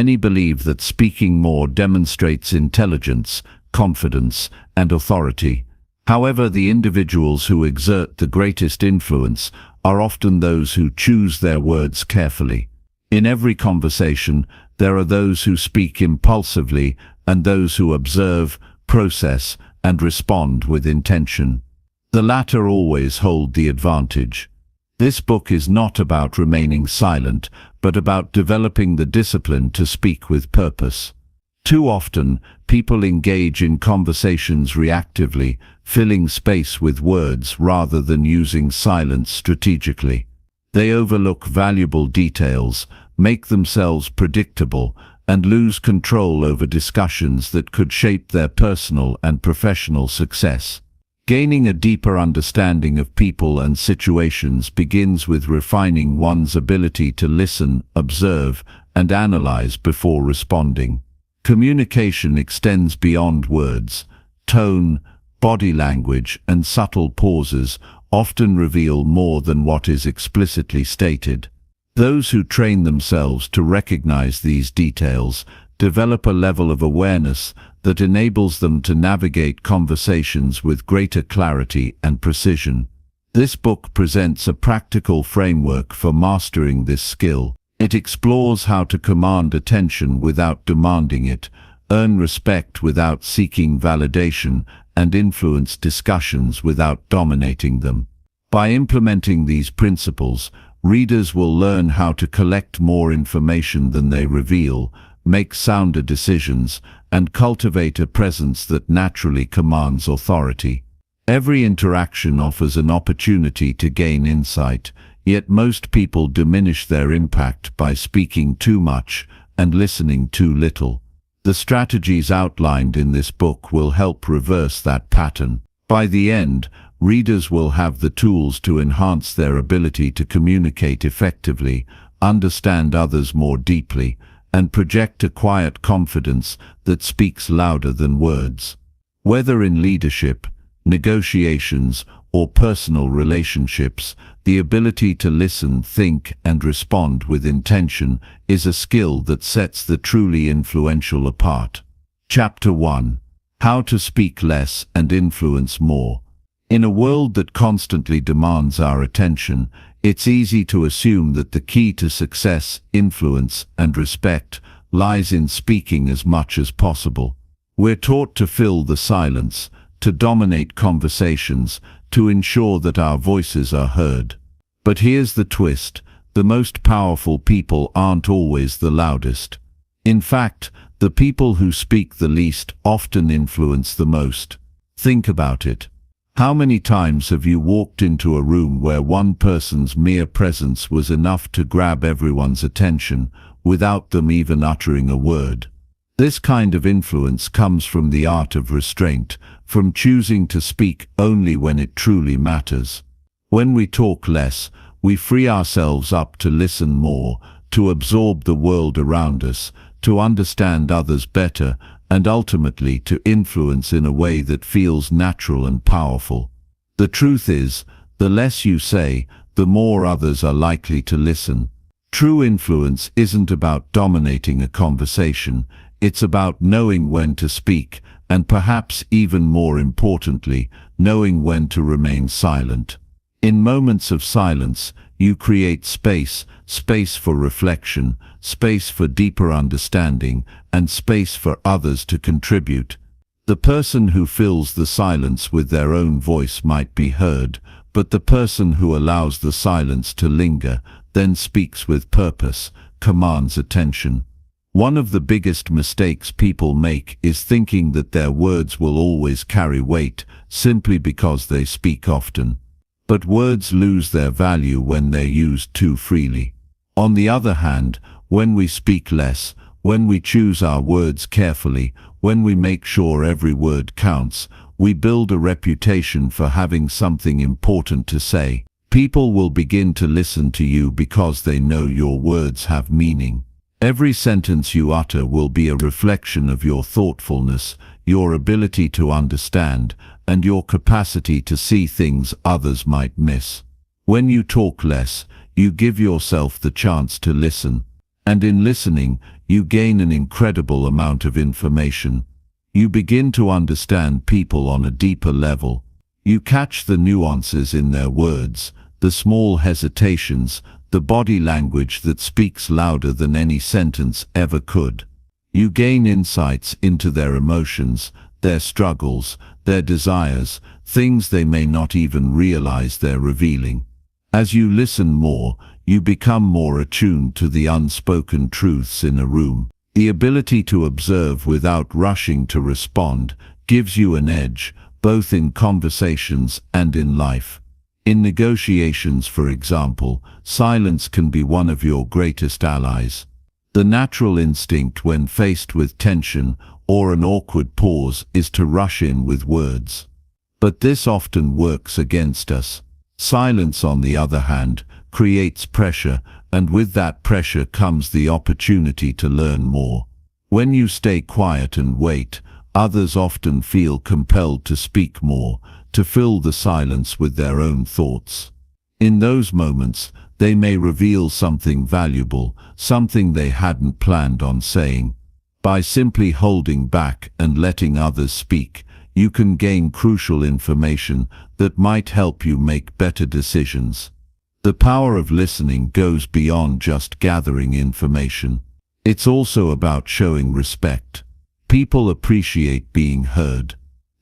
Many believe that speaking more demonstrates intelligence, confidence, and authority. However, the individuals who exert the greatest influence are often those who choose their words carefully. In every conversation, there are those who speak impulsively and those who observe, process, and respond with intention. The latter always hold the advantage. This book is not about remaining silent, but about developing the discipline to speak with purpose. Too often, people engage in conversations reactively, filling space with words rather than using silence strategically. They overlook valuable details, make themselves predictable, and lose control over discussions that could shape their personal and professional success. Gaining a deeper understanding of people and situations begins with refining one's ability to listen, observe, and analyze before responding. Communication extends beyond words. Tone, body language, and subtle pauses often reveal more than what is explicitly stated. Those who train themselves to recognize these details develop a level of awareness that enables them to navigate conversations with greater clarity and precision. This book presents a practical framework for mastering this skill. It explores how to command attention without demanding it, earn respect without seeking validation, and influence discussions without dominating them. By implementing these principles, readers will learn how to collect more information than they reveal, make sounder decisions, and cultivate a presence that naturally commands authority. Every interaction offers an opportunity to gain insight, yet most people diminish their impact by speaking too much and listening too little. The strategies outlined in this book will help reverse that pattern. By the end, readers will have the tools to enhance their ability to communicate effectively, understand others more deeply, and project a quiet confidence that speaks louder than words. Whether in leadership, negotiations, or personal relationships, the ability to listen, think, and respond with intention is a skill that sets the truly influential apart. Chapter 1. How to speak less and influence more. In a world that constantly demands our attention, it's easy to assume that the key to success, influence, and respect lies in speaking as much as possible. We're taught to fill the silence, to dominate conversations, to ensure that our voices are heard. But here's the twist: the most powerful people aren't always the loudest. In fact, the people who speak the least often influence the most. Think about it. How many times have you walked into a room where one person's mere presence was enough to grab everyone's attention, without them even uttering a word? This kind of influence comes from the art of restraint, from choosing to speak only when it truly matters. When we talk less, we free ourselves up to listen more, to absorb the world around us, to understand others better, and ultimately to influence in a way that feels natural and powerful. The truth is, the less you say, the more others are likely to listen. True influence isn't about dominating a conversation, it's about knowing when to speak, and perhaps even more importantly, knowing when to remain silent. In moments of silence, you create space for reflection, space for deeper understanding, and space for others to contribute. The person who fills the silence with their own voice might be heard, but the person who allows the silence to linger, then speaks with purpose, commands attention. One of the biggest mistakes people make is thinking that their words will always carry weight, simply because they speak often. But words lose their value when they're used too freely. On the other hand, when we speak less, when we choose our words carefully, when we make sure every word counts, we build a reputation for having something important to say. People will begin to listen to you because they know your words have meaning. Every sentence you utter will be a reflection of your thoughtfulness, your ability to understand, and your capacity to see things others might miss. When you talk less, you give yourself the chance to listen. And in listening, you gain an incredible amount of information. You begin to understand people on a deeper level. You catch the nuances in their words, the small hesitations, the body language that speaks louder than any sentence ever could. You gain insights into their emotions, their struggles, their desires, things they may not even realize they're revealing. As you listen more, you become more attuned to the unspoken truths in a room. The ability to observe without rushing to respond gives you an edge, both in conversations and in life. In negotiations, for example, silence can be one of your greatest allies. The natural instinct when faced with tension or an awkward pause is to rush in with words. But this often works against us. Silence, on the other hand, creates pressure, and with that pressure comes the opportunity to learn more. When you stay quiet and wait, others often feel compelled to speak more, to fill the silence with their own thoughts. In those moments, they may reveal something valuable, something they hadn't planned on saying. By simply holding back and letting others speak, you can gain crucial information that might help you make better decisions. The power of listening goes beyond just gathering information. It's also about showing respect. People appreciate being heard.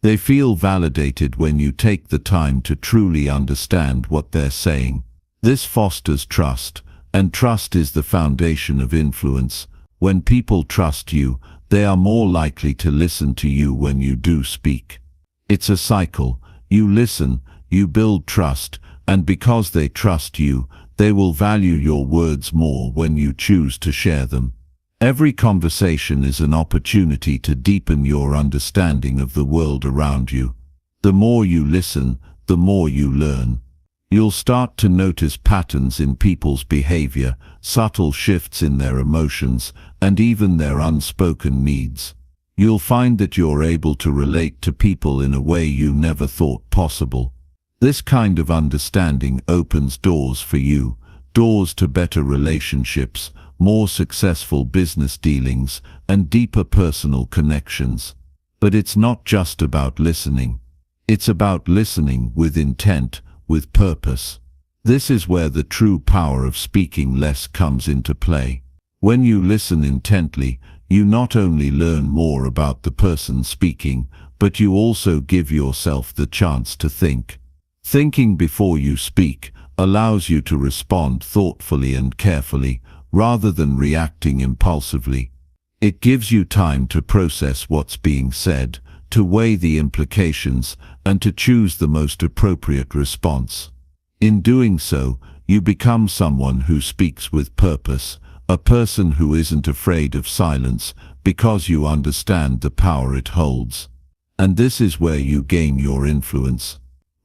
They feel validated when you take the time to truly understand what they're saying. This fosters trust, and trust is the foundation of influence. When people trust you, they are more likely to listen to you when you do speak. It's a cycle. You listen, you build trust, and because they trust you, they will value your words more when you choose to share them. Every conversation is an opportunity to deepen your understanding of the world around you. The more you listen, the more you learn. You'll start to notice patterns in people's behavior, subtle shifts in their emotions, and even their unspoken needs. You'll find that you're able to relate to people in a way you never thought possible. This kind of understanding opens doors for you, doors to better relationships, more successful business dealings, and deeper personal connections. But it's not just about listening. It's about listening with intent, with purpose. This is where the true power of speaking less comes into play. When you listen intently, you not only learn more about the person speaking, but you also give yourself the chance to think. Thinking before you speak allows you to respond thoughtfully and carefully, rather than reacting impulsively. It gives you time to process what's being said, to weigh the implications, and to choose the most appropriate response. In doing so, you become someone who speaks with purpose, a person who isn't afraid of silence because you understand the power it holds. And this is where you gain your influence.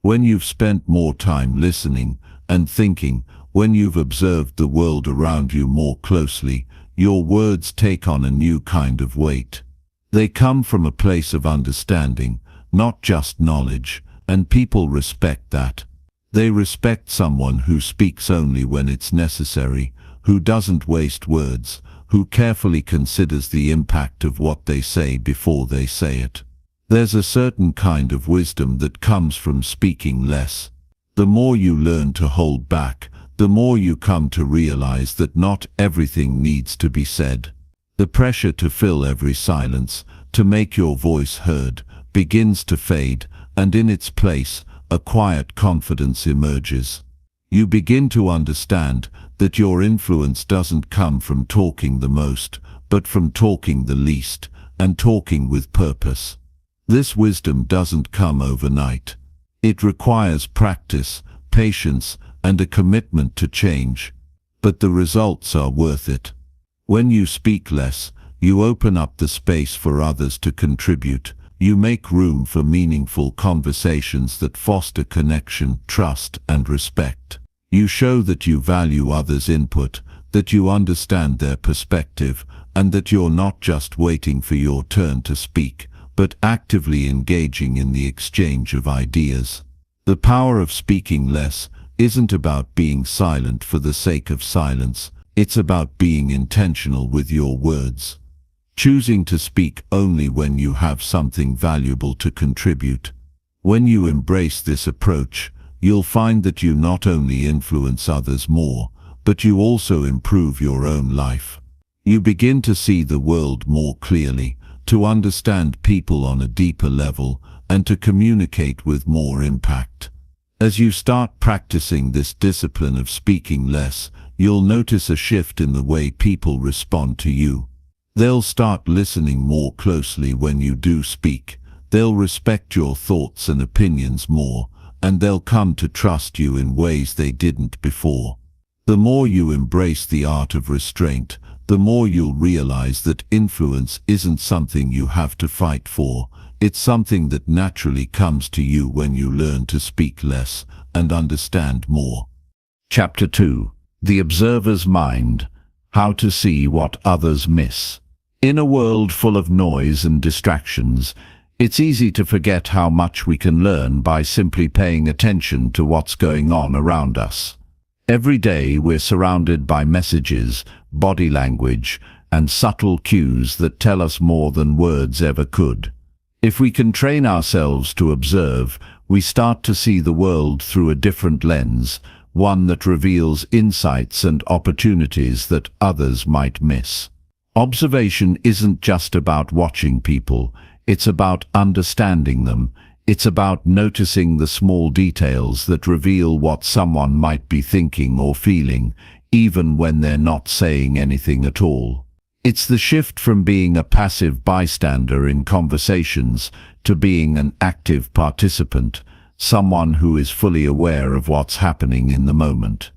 When you've spent more time listening and thinking, when you've observed the world around you more closely, your words take on a new kind of weight. They come from a place of understanding, not just knowledge, and people respect that. They respect someone who speaks only when it's necessary, who doesn't waste words, who carefully considers the impact of what they say before they say it. There's a certain kind of wisdom that comes from speaking less. The more you learn to hold back, the more you come to realize that not everything needs to be said. The pressure to fill every silence, to make your voice heard, begins to fade, and in its place, a quiet confidence emerges. You begin to understand that your influence doesn't come from talking the most, but from talking the least, and talking with purpose. This wisdom doesn't come overnight. It requires practice, patience, and a commitment to change. But the results are worth it. When you speak less, you open up the space for others to contribute. You make room for meaningful conversations that foster connection, trust, and respect. You show that you value others' input, that you understand their perspective, and that you're not just waiting for your turn to speak, but actively engaging in the exchange of ideas. The power of speaking less isn't about being silent for the sake of silence. It's about being intentional with your words, choosing to speak only when you have something valuable to contribute. When you embrace this approach, you'll find that you not only influence others more, but you also improve your own life. You begin to see the world more clearly, to understand people on a deeper level, and to communicate with more impact. As you start practicing this discipline of speaking less, you'll notice a shift in the way people respond to you. They'll start listening more closely when you do speak. They'll respect your thoughts and opinions more, and they'll come to trust you in ways they didn't before. The more you embrace the art of restraint, the more you'll realize that influence isn't something you have to fight for. It's something that naturally comes to you when you learn to speak less and understand more. Chapter 2. The Observer's Mind. How to see what others miss. In a world full of noise and distractions, it's easy to forget how much we can learn by simply paying attention to what's going on around us. Every day we're surrounded by messages, body language, and subtle cues that tell us more than words ever could. If we can train ourselves to observe, we start to see the world through a different lens, one that reveals insights and opportunities that others might miss. Observation isn't just about watching people, it's about understanding them. It's about noticing the small details that reveal what someone might be thinking or feeling, even when they're not saying anything at all. It's the shift from being a passive bystander in conversations to being an active participant, someone who is fully aware of what's happening in the moment.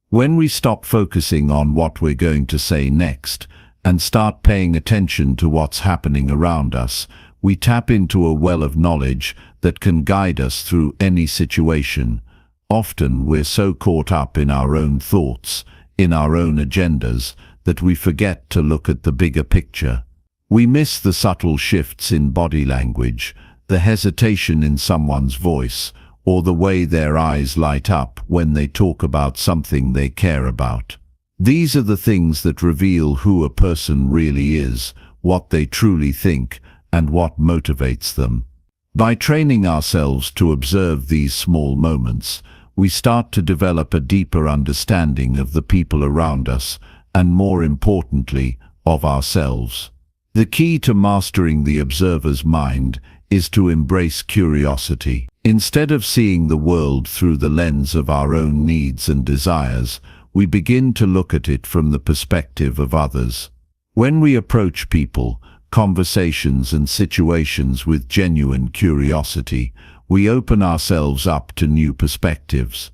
When we stop focusing on what we're going to say next and start paying attention to what's happening around us, we tap into a well of knowledge that can guide us through any situation. Often we're so caught up in our own thoughts, in our own agendas, that we forget to look at the bigger picture. We miss the subtle shifts in body language, the hesitation in someone's voice, or the way their eyes light up when they talk about something they care about. These are the things that reveal who a person really is, what they truly think, and what motivates them. By training ourselves to observe these small moments, we start to develop a deeper understanding of the people around us, and more importantly, of ourselves. The key to mastering the observer's mind is to embrace curiosity. Instead of seeing the world through the lens of our own needs and desires, we begin to look at it from the perspective of others. When we approach people, conversations and situations with genuine curiosity, we open ourselves up to new perspectives.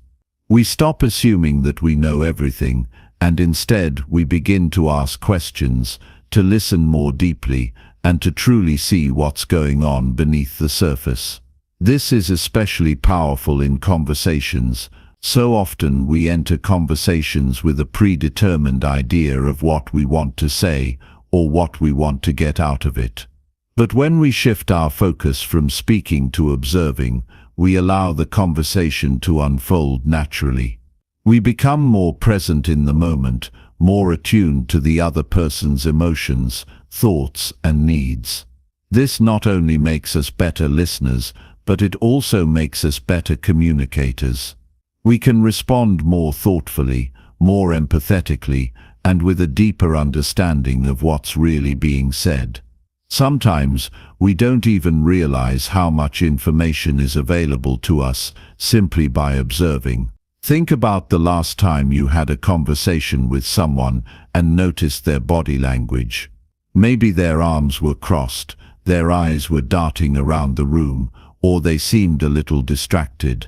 We stop assuming that we know everything, and instead we begin to ask questions, to listen more deeply, and to truly see what's going on beneath the surface. This is especially powerful in conversations. So often we enter conversations with a predetermined idea of what we want to say, or what we want to get out of it. But when we shift our focus from speaking to observing, we allow the conversation to unfold naturally. We become more present in the moment, more attuned to the other person's emotions, thoughts, and needs. This not only makes us better listeners, but it also makes us better communicators. We can respond more thoughtfully, more empathetically, and with a deeper understanding of what's really being said. Sometimes we don't even realize how much information is available to us simply by observing. Think about the last time you had a conversation with someone and noticed their body language. Maybe their arms were crossed, their eyes were darting around the room, or they seemed a little distracted.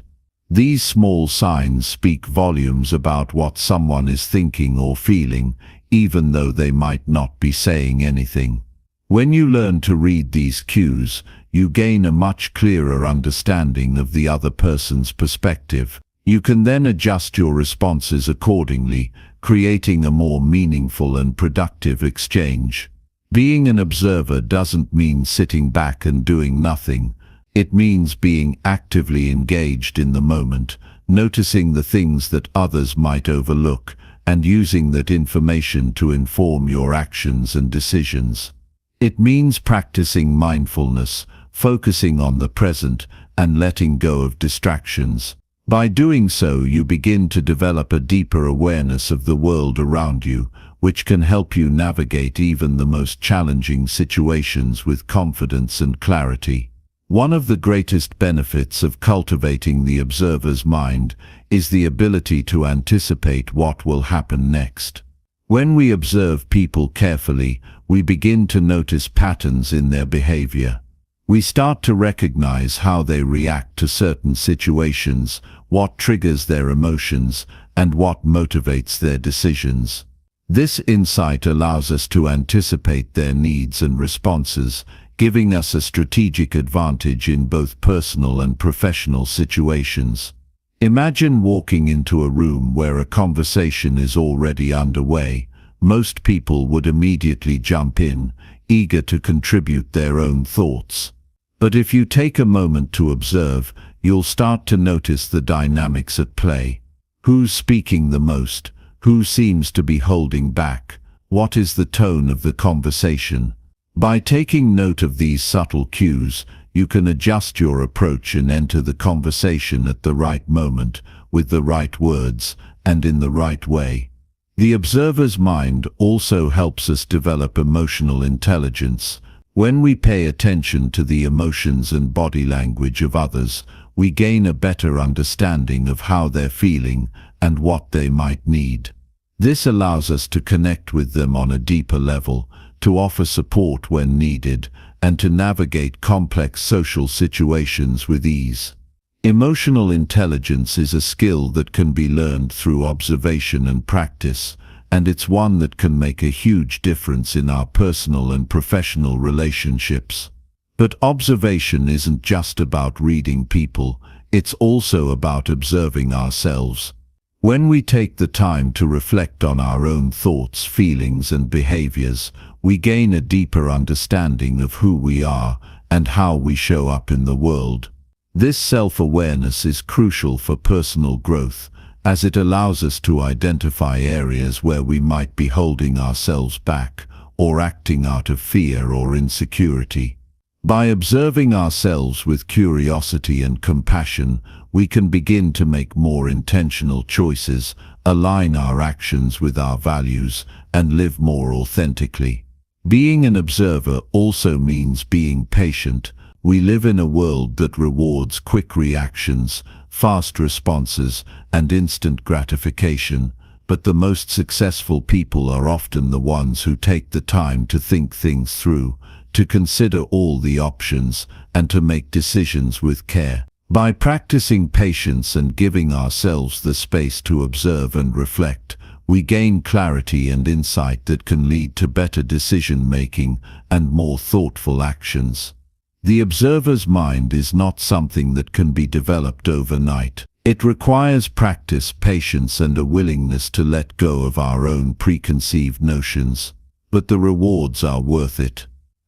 These small signs speak volumes about what someone is thinking or feeling, even though they might not be saying anything. When you learn to read these cues, you gain a much clearer understanding of the other person's perspective. You can then adjust your responses accordingly, creating a more meaningful and productive exchange. Being an observer doesn't mean sitting back and doing nothing. It means being actively engaged in the moment, noticing the things that others might overlook, and using that information to inform your actions and decisions. It means practicing mindfulness, focusing on the present, and letting go of distractions. By doing so, you begin to develop a deeper awareness of the world around you, which can help you navigate even the most challenging situations with confidence and clarity. One of the greatest benefits of cultivating the observer's mind is the ability to anticipate what will happen next. When we observe people carefully, we begin to notice patterns in their behavior. We start to recognize how they react to certain situations, what triggers their emotions, and what motivates their decisions. This insight allows us to anticipate their needs and responses, giving us a strategic advantage in both personal and professional situations. Imagine walking into a room where a conversation is already underway. Most people would immediately jump in, eager to contribute their own thoughts. But if you take a moment to observe, you'll start to notice the dynamics at play. Who's speaking the most? Who seems to be holding back? What is the tone of the conversation? By taking note of these subtle cues, you can adjust your approach and enter the conversation at the right moment, with the right words, and in the right way. The observer's mind also helps us develop emotional intelligence. When we pay attention to the emotions and body language of others, we gain a better understanding of how they're feeling and what they might need. This allows us to connect with them on a deeper level, to offer support when needed, and to navigate complex social situations with ease. Emotional intelligence is a skill that can be learned through observation and practice, and it's one that can make a huge difference in our personal and professional relationships. But observation isn't just about reading people, it's also about observing ourselves. When we take the time to reflect on our own thoughts, feelings, and behaviors, we gain a deeper understanding of who we are and how we show up in the world. This self-awareness is crucial for personal growth, as it allows us to identify areas where we might be holding ourselves back or acting out of fear or insecurity. By observing ourselves with curiosity and compassion, we can begin to make more intentional choices, align our actions with our values, and live more authentically. Being an observer also means being patient. We live in a world that rewards quick reactions, fast responses, and instant gratification, but the most successful people are often the ones who take the time to think things through, to consider all the options, and to make decisions with care. By practicing patience and giving ourselves the space to observe and reflect, we gain clarity and insight that can lead to better decision-making and more thoughtful actions. The observer's mind is not something that can be developed overnight. It requires practice, patience, and a willingness to let go of our own preconceived notions. But the rewards are worth it.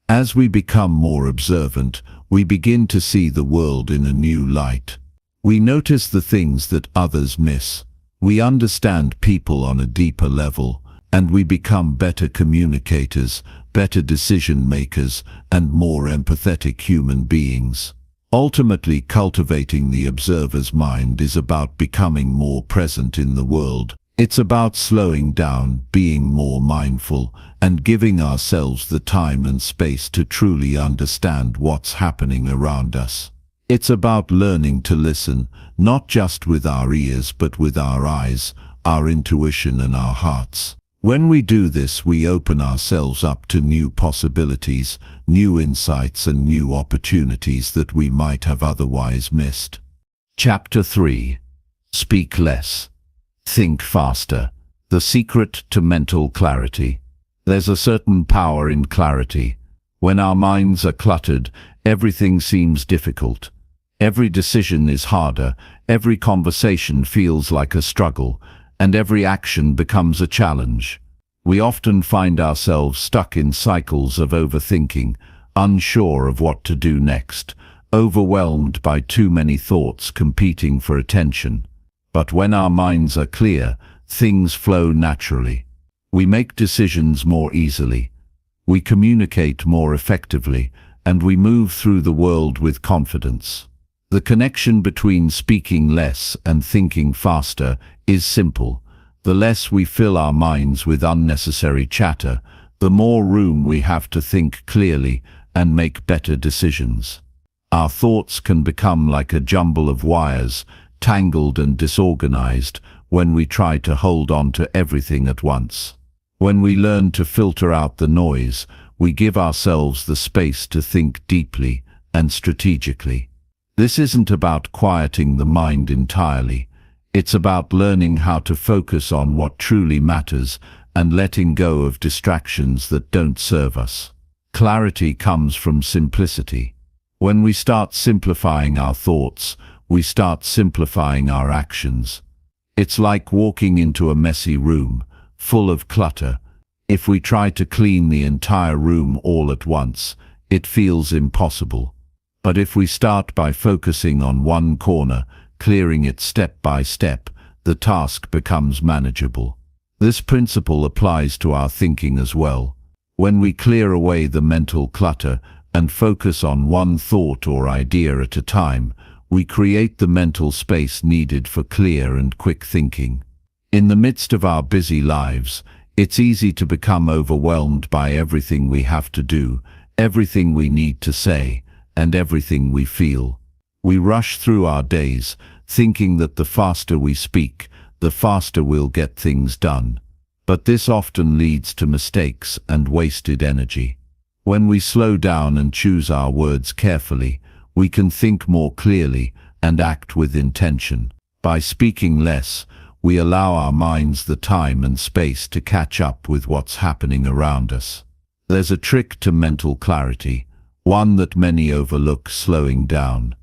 As we become more observant, we begin to see the world in a new light. We notice the things that others miss. We understand people on a deeper level, and we become better communicators, better decision makers, and more empathetic human beings. Ultimately, cultivating the observer's mind is about becoming more present in the world. It's about slowing down, being more mindful, and giving ourselves the time and space to truly understand what's happening around us. It's about learning to listen, not just with our ears but with our eyes, our intuition, and our hearts. When we do this, we open ourselves up to new possibilities, new insights, and new opportunities that we might have otherwise missed. Chapter 3. Speak less. Think faster. The secret to mental clarity. There's a certain power in clarity. When our minds are cluttered, everything seems difficult. Every decision is harder, every conversation feels like a struggle, and every action becomes a challenge. We often find ourselves stuck in cycles of overthinking, unsure of what to do next, overwhelmed by too many thoughts competing for attention. But when our minds are clear, things flow naturally. We make decisions more easily. We communicate more effectively, and we move through the world with confidence. The connection between speaking less and thinking faster is simple. The less we fill our minds with unnecessary chatter, the more room we have to think clearly and make better decisions. Our thoughts can become like a jumble of wires, tangled and disorganized, when we try to hold on to everything at once. When we learn to filter out the noise, we give ourselves the space to think deeply and strategically. This isn't about quieting the mind entirely. It's about learning how to focus on what truly matters and letting go of distractions that don't serve us. Clarity comes from simplicity. When we start simplifying our thoughts, we start simplifying our actions. It's like walking into a messy room, full of clutter. If we try to clean the entire room all at once, it feels impossible. But if we start by focusing on one corner, clearing it step by step, the task becomes manageable. This principle applies to our thinking as well. When we clear away the mental clutter and focus on one thought or idea at a time, we create the mental space needed for clear and quick thinking. In the midst of our busy lives, it's easy to become overwhelmed by everything we have to do, everything we need to say, and everything we feel. We rush through our days, thinking that the faster we speak, the faster we'll get things done. But this often leads to mistakes and wasted energy. When we slow down and choose our words carefully, we can think more clearly and act with intention. By speaking less, we allow our minds the time and space to catch up with what's happening around us. There's a trick to mental clarity, one that many overlook: slowing down.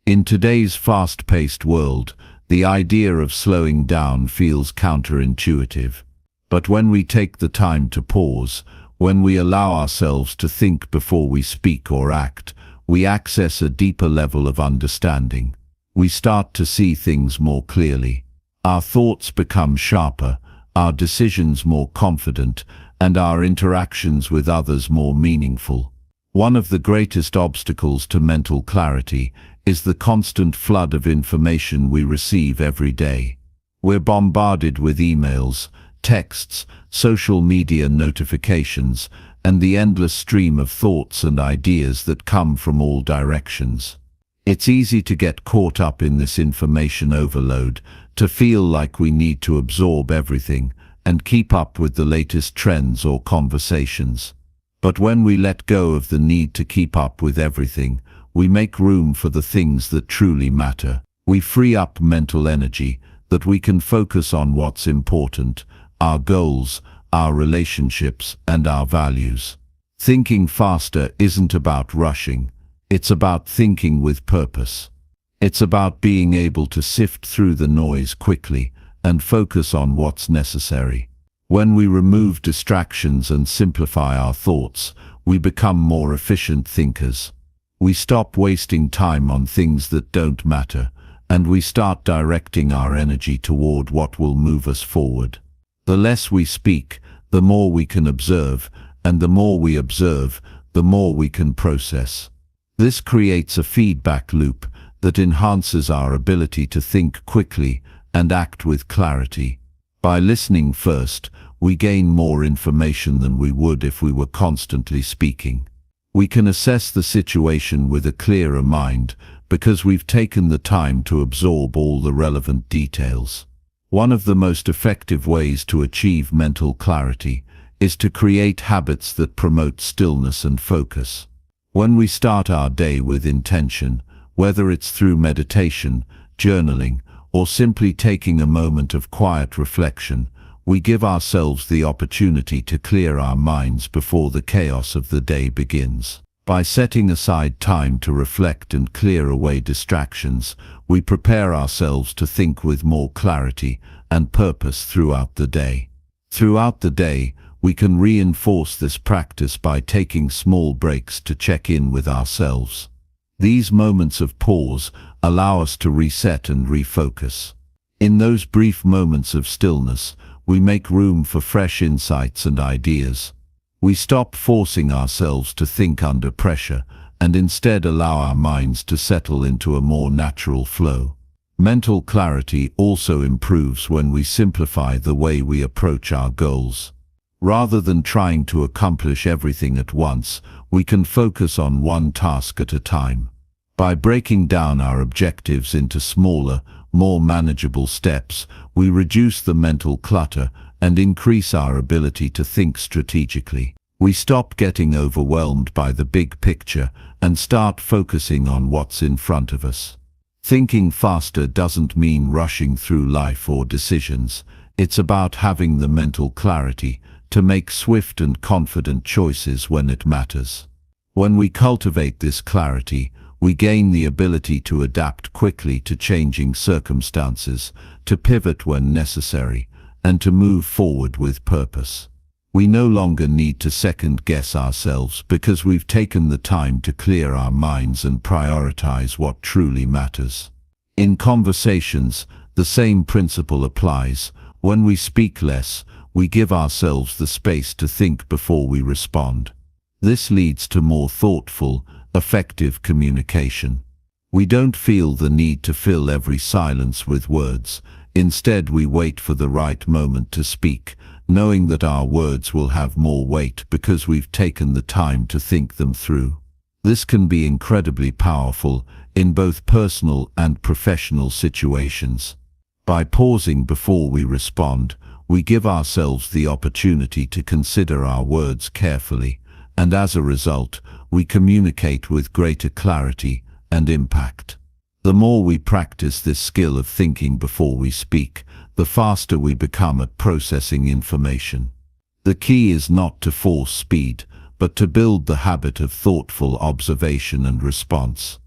In today's fast-paced world, the idea of slowing down feels counterintuitive. But when we take the time to pause, when we allow ourselves to think before we speak or act, we access a deeper level of understanding. We start to see things more clearly. Our thoughts become sharper, our decisions more confident, and our interactions with others more meaningful. One of the greatest obstacles to mental clarity is the constant flood of information we receive every day. We're bombarded with emails, texts, social media notifications, and the endless stream of thoughts and ideas that come from all directions. It's easy to get caught up in this information overload, to feel like we need to absorb everything and keep up with the latest trends or conversations. But when we let go of the need to keep up with everything, we make room for the things that truly matter. We free up mental energy that we can focus on what's important: our goals, our relationships, and our values. Thinking faster isn't about rushing. It's about thinking with purpose. It's about being able to sift through the noise quickly and focus on what's necessary. When we remove distractions and simplify our thoughts, we become more efficient thinkers. We stop wasting time on things that don't matter, and we start directing our energy toward what will move us forward. The less we speak, the more we can observe, and the more we observe, the more we can process. This creates a feedback loop that enhances our ability to think quickly and act with clarity. By listening first, we gain more information than we would if we were constantly speaking. We can assess the situation with a clearer mind because we've taken the time to absorb all the relevant details. One of the most effective ways to achieve mental clarity is to create habits that promote stillness and focus. When we start our day with intention, whether it's through meditation, journaling, or simply taking a moment of quiet reflection, we give ourselves the opportunity to clear our minds before the chaos of the day begins. By setting aside time to reflect and clear away distractions, we prepare ourselves to think with more clarity and purpose throughout the day. Throughout the day, we can reinforce this practice by taking small breaks to check in with ourselves. These moments of pause allow us to reset and refocus. In those brief moments of stillness, we make room for fresh insights and ideas. We stop forcing ourselves to think under pressure and instead allow our minds to settle into a more natural flow. Mental clarity also improves when we simplify the way we approach our goals. Rather than trying to accomplish everything at once, we can focus on one task at a time. By breaking down our objectives into smaller, more manageable steps, we reduce the mental clutter and increase our ability to think strategically. We stop getting overwhelmed by the big picture and start focusing on what's in front of us. Thinking faster doesn't mean rushing through life or decisions. It's about having the mental clarity to make swift and confident choices when it matters. When we cultivate this clarity, we gain the ability to adapt quickly to changing circumstances, to pivot when necessary, and to move forward with purpose. We no longer need to second-guess ourselves because we've taken the time to clear our minds and prioritize what truly matters. In conversations, the same principle applies. When we speak less, we give ourselves the space to think before we respond. This leads to more thoughtful, effective communication. We don't feel the need to fill every silence with words. Instead, we wait for the right moment to speak, knowing that our words will have more weight because we've taken the time to think them through. This can be incredibly powerful in both personal and professional situations. By pausing before we respond, we give ourselves the opportunity to consider our words carefully, and as a result, we communicate with greater clarity and impact. The more we practice this skill of thinking before we speak, the faster we become at processing information. The key is not to force speed, but to build the habit of thoughtful observation and response.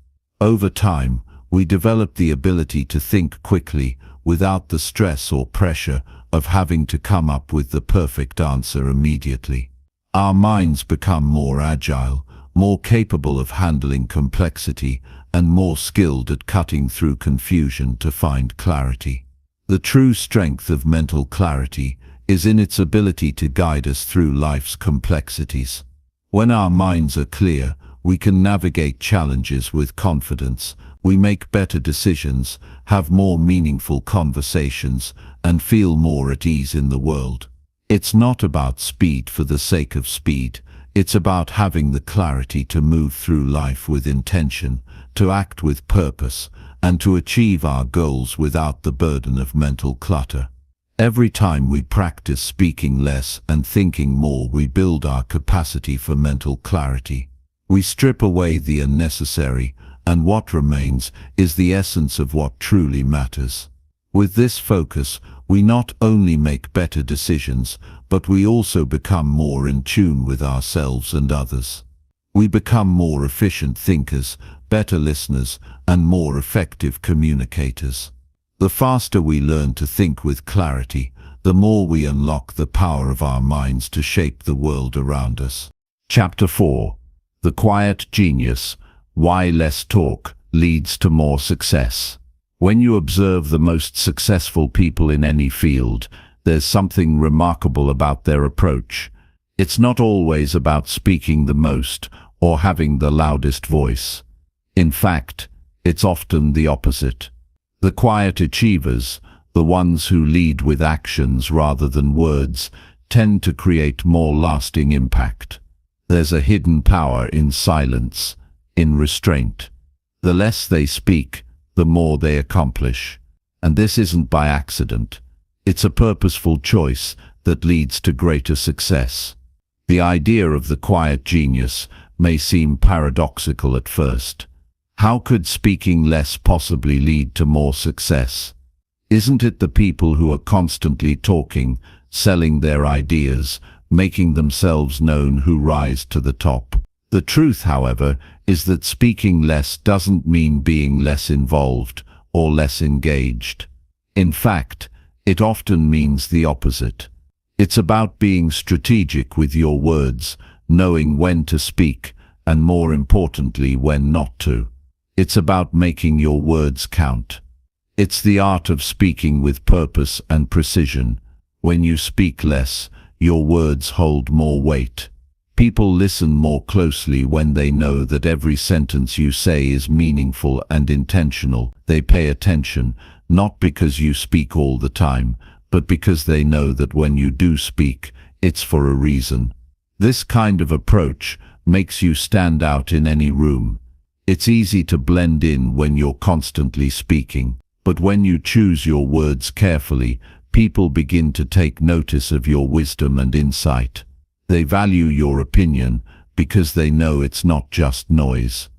Over time, we develop the ability to think quickly without the stress or pressure of having to come up with the perfect answer immediately. Our minds become more agile, more capable of handling complexity, and more skilled at cutting through confusion to find clarity. The true strength of mental clarity is in its ability to guide us through life's complexities. When our minds are clear, we can navigate challenges with confidence, we make better decisions, have more meaningful conversations, and feel more at ease in the world. It's not about speed for the sake of speed. It's about having the clarity to move through life with intention, to act with purpose, and to achieve our goals without the burden of mental clutter. Every time we practice speaking less and thinking more, we build our capacity for mental clarity. We strip away the unnecessary, and what remains is the essence of what truly matters. With this focus, we not only make better decisions, but we also become more in tune with ourselves and others. We become more efficient thinkers, better listeners, and more effective communicators. The faster we learn to think with clarity, the more we unlock the power of our minds to shape the world around us. Chapter 4. The Quiet Genius: Why Less Talk Leads to More Success. When you observe the most successful people in any field, there's something remarkable about their approach. It's not always about speaking the most or having the loudest voice. In fact, it's often the opposite. The quiet achievers, the ones who lead with actions rather than words, tend to create more lasting impact. There's a hidden power in silence, in restraint. The less they speak, the more they accomplish. And this isn't by accident. It's a purposeful choice that leads to greater success. The idea of the quiet genius may seem paradoxical at first. How could speaking less possibly lead to more success? Isn't it the people who are constantly talking, selling their ideas, making themselves known who rise to the top? The truth, however, is that speaking less doesn't mean being less involved or less engaged. In fact, it often means the opposite. It's about being strategic with your words, knowing when to speak, and more importantly, when not to. It's about making your words count. It's the art of speaking with purpose and precision. When you speak less, your words hold more weight. People listen more closely when they know that every sentence you say is meaningful and intentional. They pay attention, not because you speak all the time, but because they know that when you do speak, it's for a reason. This kind of approach makes you stand out in any room. It's easy to blend in when you're constantly speaking, but when you choose your words carefully, people begin to take notice of your wisdom and insight. They value your opinion because they know it's not just noise.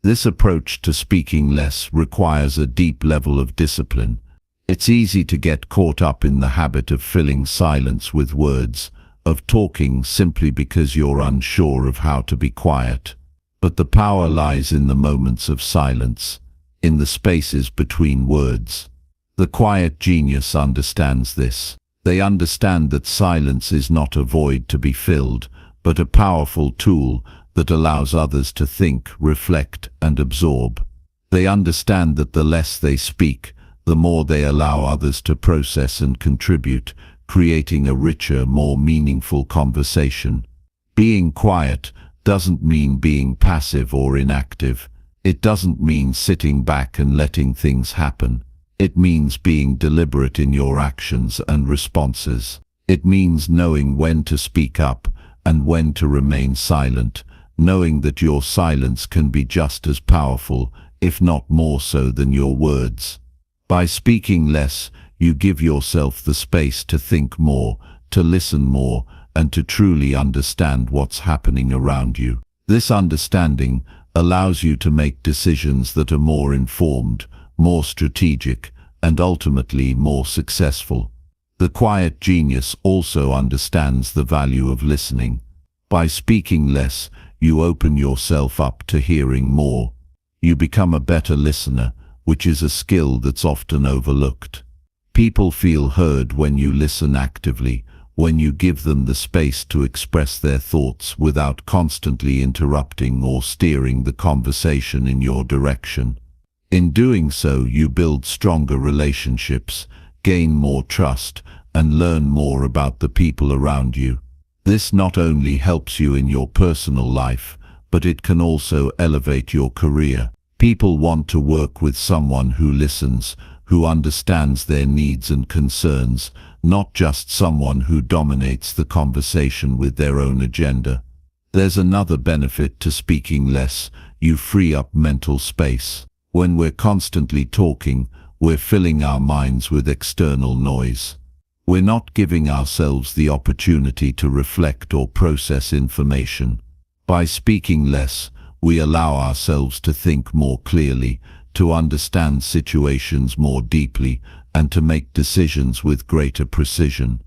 This approach to speaking less requires a deep level of discipline. It's easy to get caught up in the habit of filling silence with words, of talking simply because you're unsure of how to be quiet. But the power lies in the moments of silence, in the spaces between words. The quiet genius understands this. They understand that silence is not a void to be filled, but a powerful tool that allows others to think, reflect, and absorb. They understand that the less they speak, the more they allow others to process and contribute, creating a richer, more meaningful conversation. Being quiet doesn't mean being passive or inactive. It doesn't mean sitting back and letting things happen. It means being deliberate in your actions and responses. It means knowing when to speak up and when to remain silent, knowing that your silence can be just as powerful, if not more so, than your words. By speaking less, you give yourself the space to think more, to listen more, and to truly understand what's happening around you. This understanding allows you to make decisions that are more informed, more strategic, and ultimately more successful. The quiet genius also understands the value of listening. By speaking less, you open yourself up to hearing more. You become a better listener, which is a skill that's often overlooked. People feel heard when you listen actively, when you give them the space to express their thoughts without constantly interrupting or steering the conversation in your direction. In doing so, you build stronger relationships, gain more trust, and learn more about the people around you. This not only helps you in your personal life, but it can also elevate your career. People want to work with someone who listens, who understands their needs and concerns, not just someone who dominates the conversation with their own agenda. There's another benefit to speaking less. You free up mental space. When we're constantly talking, we're filling our minds with external noise. We're not giving ourselves the opportunity to reflect or process information. By speaking less, we allow ourselves to think more clearly, to understand situations more deeply, and to make decisions with greater precision.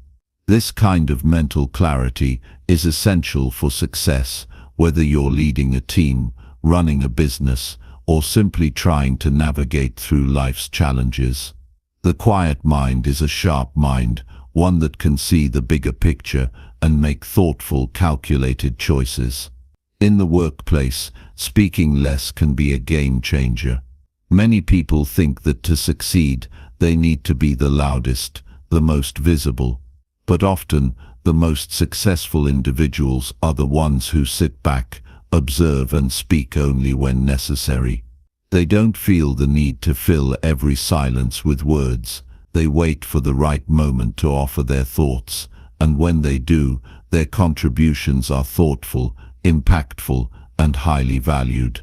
This kind of mental clarity is essential for success, whether you're leading a team, running a business, or simply trying to navigate through life's challenges. The quiet mind is a sharp mind, one that can see the bigger picture and make thoughtful, calculated choices. In the workplace, speaking less can be a game changer. Many people think that to succeed, they need to be the loudest, the most visible. But often, the most successful individuals are the ones who sit back, observe, and speak only when necessary. They don't feel the need to fill every silence with words. They wait for the right moment to offer their thoughts, and when they do, their contributions are thoughtful, impactful, and highly valued.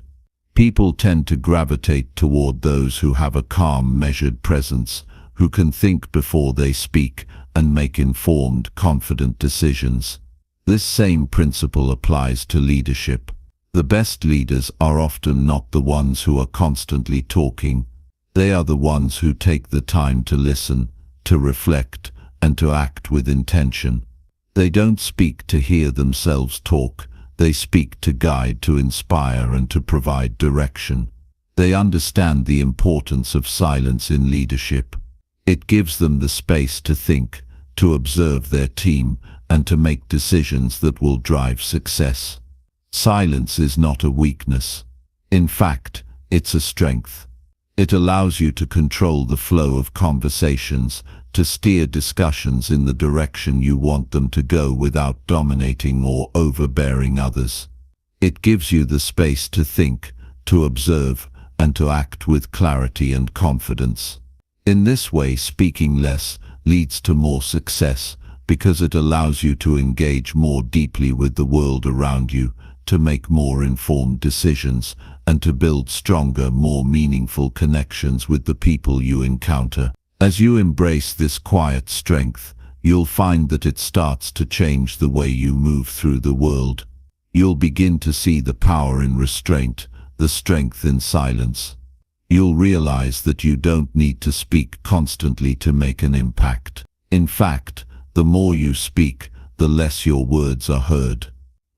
People tend to gravitate toward those who have a calm, measured presence, who can think before they speak and make informed, confident decisions. This same principle applies to leadership. The best leaders are often not the ones who are constantly talking. They are the ones who take the time to listen, to reflect, and to act with intention. They don't speak to hear themselves talk. They speak to guide, to inspire, and to provide direction. They understand the importance of silence in leadership. It gives them the space to think, to observe their team, and to make decisions that will drive success. Silence is not a weakness. In fact, it's a strength. It allows you to control the flow of conversations, to steer discussions in the direction you want them to go without dominating or overbearing others. It gives you the space to think, to observe, and to act with clarity and confidence. In this way, speaking less leads to more success because it allows you to engage more deeply with the world around you, to make more informed decisions, and to build stronger, more meaningful connections with the people you encounter. As you embrace this quiet strength, you'll find that it starts to change the way you move through the world. You'll begin to see the power in restraint, the strength in silence. You'll realize that you don't need to speak constantly to make an impact. In fact, the more you speak, the less your words are heard.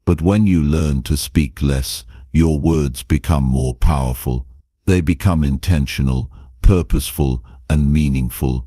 But when you learn to speak less, your words become more powerful. They become intentional, purposeful, and meaningful.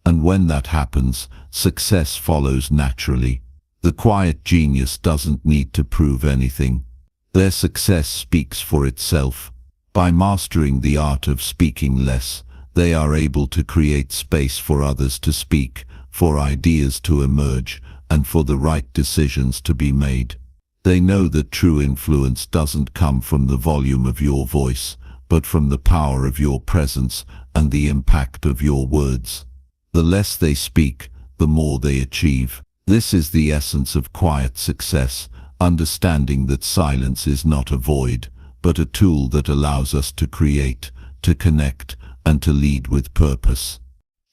And when that happens, success follows naturally. The quiet genius doesn't need to prove anything. Their success speaks for itself. By mastering the art of speaking less, they are able to create space for others to speak, for ideas to emerge, and for the right decisions to be made. They know that true influence doesn't come from the volume of your voice, but from the power of your presence and the impact of your words. The less they speak, the more they achieve. This is the essence of quiet success, understanding that silence is not a void, but a tool that allows us to create, to connect, and to lead with purpose.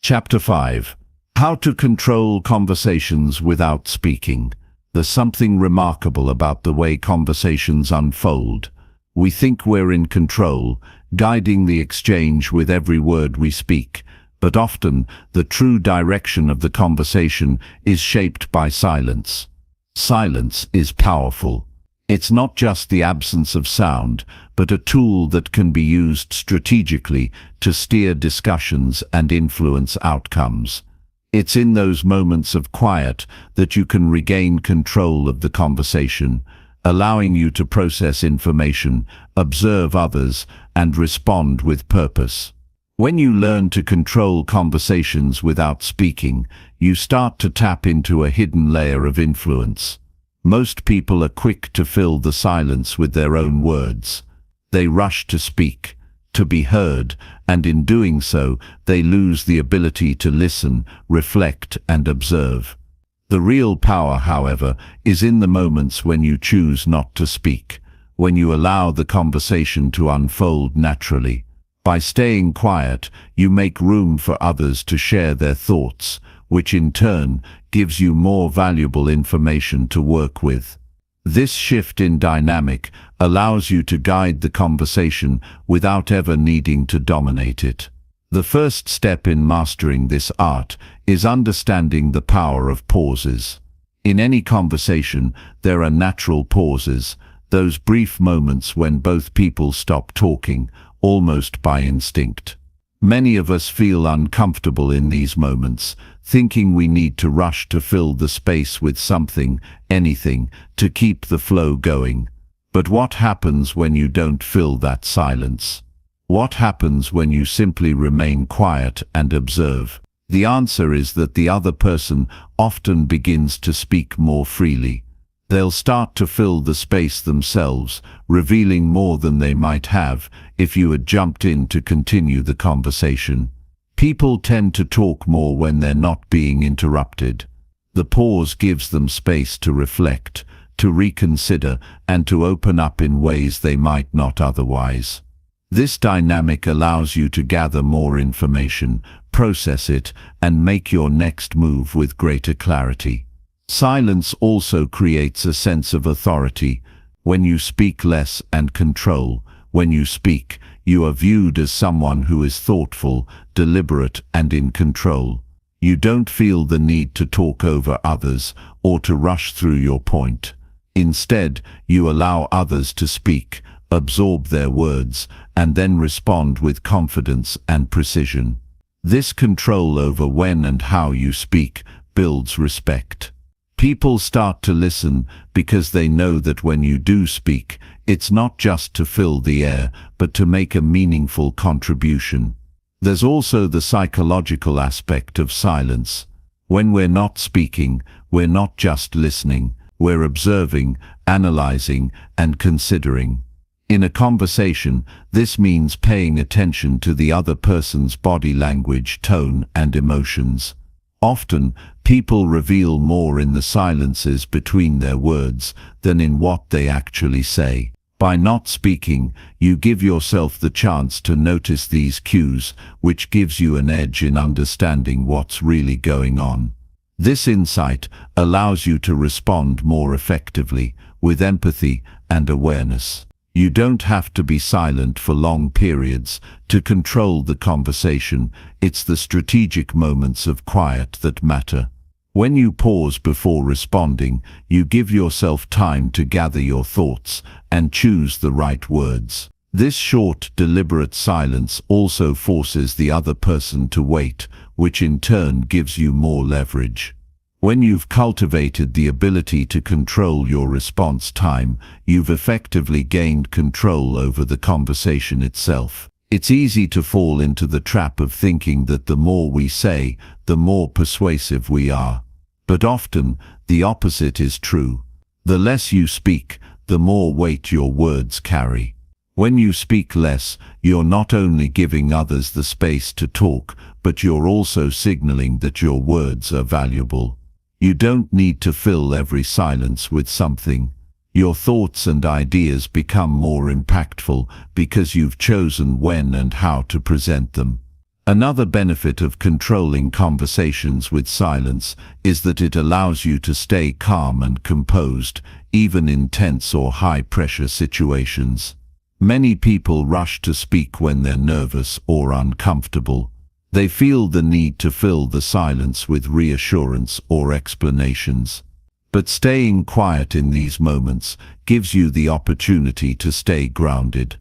Chapter 5. How to control conversations without speaking. There's something remarkable about the way conversations unfold. We think we're in control, guiding the exchange with every word we speak, but often the true direction of the conversation is shaped by silence. Silence is powerful. It's not just the absence of sound, but a tool that can be used strategically to steer discussions and influence outcomes. It's in those moments of quiet that you can regain control of the conversation, allowing you to process information, observe others, and respond with purpose. When you learn to control conversations without speaking, you start to tap into a hidden layer of influence. Most people are quick to fill the silence with their own words. They rush to speak, to be heard, and in doing so, they lose the ability to listen, reflect, and observe. The real power, however, is in the moments when you choose not to speak, when you allow the conversation to unfold naturally. By staying quiet, you make room for others to share their thoughts, which in turn gives you more valuable information to work with. This shift in dynamic allows you to guide the conversation without ever needing to dominate it. The first step in mastering this art is understanding the power of pauses. In any conversation, there are natural pauses, those brief moments when both people stop talking, almost by instinct. Many of us feel uncomfortable in these moments, thinking we need to rush to fill the space with something, anything, to keep the flow going. But what happens when you don't fill that silence? What happens when you simply remain quiet and observe? The answer is that the other person often begins to speak more freely. They'll start to fill the space themselves, revealing more than they might have if you had jumped in to continue the conversation. People tend to talk more when they're not being interrupted. The pause gives them space to reflect, to reconsider, and to open up in ways they might not otherwise. This dynamic allows you to gather more information, process it, and make your next move with greater clarity. Silence also creates a sense of authority. When you speak less and control, when you speak, you are viewed as someone who is thoughtful, deliberate, and in control. You don't feel the need to talk over others or to rush through your point. Instead, you allow others to speak, absorb their words, and then respond with confidence and precision. This control over when and how you speak builds respect. People start to listen because they know that when you do speak, It's not just to fill the air, but to make a meaningful contribution. There's also the psychological aspect of silence. When we're not speaking, we're not just listening, we're observing, analyzing, and considering. In a conversation, this means paying attention to the other person's body language, tone, and emotions. Often, people reveal more in the silences between their words than in what they actually say. By not speaking, you give yourself the chance to notice these cues, which gives you an edge in understanding what's really going on. This insight allows you to respond more effectively, with empathy and awareness. You don't have to be silent for long periods to control the conversation. It's the strategic moments of quiet that matter. When you pause before responding, you give yourself time to gather your thoughts and choose the right words. This short, deliberate silence also forces the other person to wait, which in turn gives you more leverage. When you've cultivated the ability to control your response time, you've effectively gained control over the conversation itself. It's easy to fall into the trap of thinking that the more we say, the more persuasive we are. But often, the opposite is true. The less you speak, the more weight your words carry. When you speak less, you're not only giving others the space to talk, but you're also signaling that your words are valuable. You don't need to fill every silence with something. Your thoughts and ideas become more impactful because you've chosen when and how to present them. Another benefit of controlling conversations with silence is that it allows you to stay calm and composed, even in tense or high-pressure situations. Many people rush to speak when they're nervous or uncomfortable. They feel the need to fill the silence with reassurance or explanations. But staying quiet in these moments gives you the opportunity to stay grounded.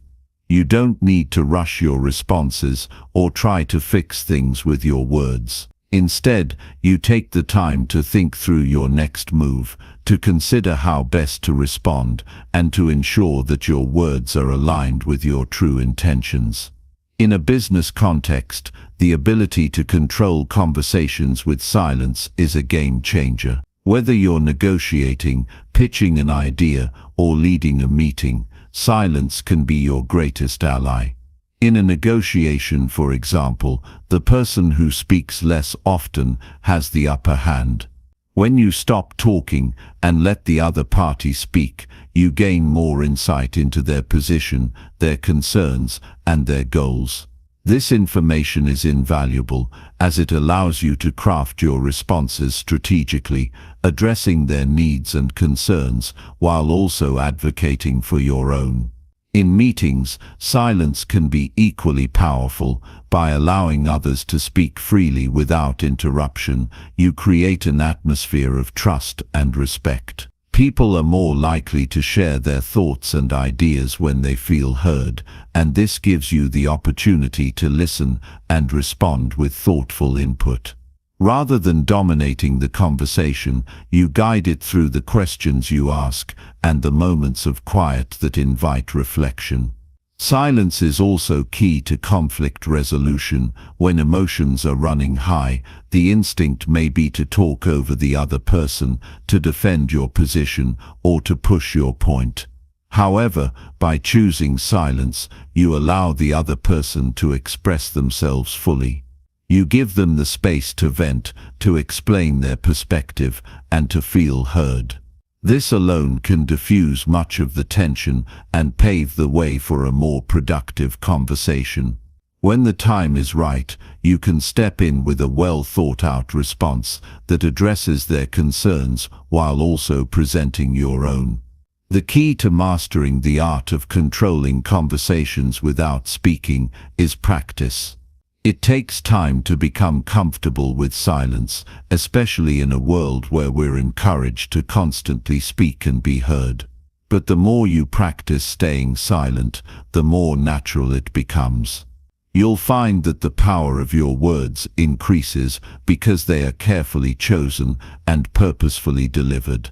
You don't need to rush your responses or try to fix things with your words. Instead, you take the time to think through your next move, to consider how best to respond, and to ensure that your words are aligned with your true intentions. In a business context, the ability to control conversations with silence is a game changer. Whether you're negotiating, pitching an idea, or leading a meeting, silence can be your greatest ally. In a negotiation, for example, the person who speaks less often has the upper hand. When you stop talking and let the other party speak, you gain more insight into their position, their concerns, and their goals. This information is invaluable as it allows you to craft your responses strategically, addressing their needs and concerns while also advocating for your own. In meetings, silence can be equally powerful. By allowing others to speak freely without interruption, you create an atmosphere of trust and respect. People are more likely to share their thoughts and ideas when they feel heard, and this gives you the opportunity to listen and respond with thoughtful input. Rather than dominating the conversation, you guide it through the questions you ask and the moments of quiet that invite reflection. Silence is also key to conflict resolution. When emotions are running high, the instinct may be to talk over the other person, to defend your position, or to push your point. However, by choosing silence, you allow the other person to express themselves fully. You give them the space to vent, to explain their perspective, and to feel heard. This alone can diffuse much of the tension and pave the way for a more productive conversation. When the time is right, you can step in with a well-thought-out response that addresses their concerns while also presenting your own. The key to mastering the art of controlling conversations without speaking is practice. It takes time to become comfortable with silence, especially in a world where we're encouraged to constantly speak and be heard. But the more you practice staying silent, the more natural it becomes. You'll find that the power of your words increases because they are carefully chosen and purposefully delivered.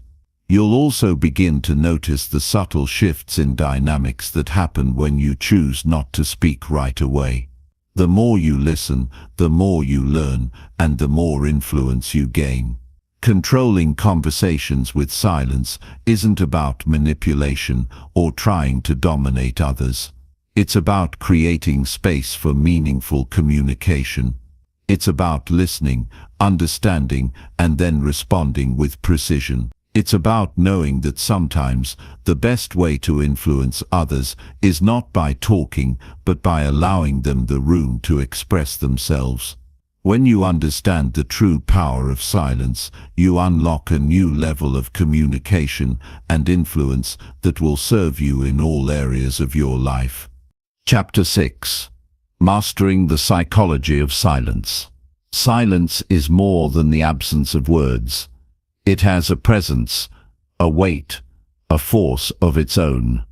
You'll also begin to notice the subtle shifts in dynamics that happen when you choose not to speak right away. The more you listen, the more you learn, and the more influence you gain. Controlling conversations with silence isn't about manipulation or trying to dominate others. It's about creating space for meaningful communication. It's about listening, understanding, and then responding with precision. It's about knowing that sometimes the best way to influence others is not by talking, but by allowing them the room to express themselves. When you understand the true power of silence, you unlock a new level of communication and influence that will serve you in all areas of your life. Chapter 6. Mastering the Psychology of Silence. Silence is more than the absence of words. It has a presence, a weight, a force of its own.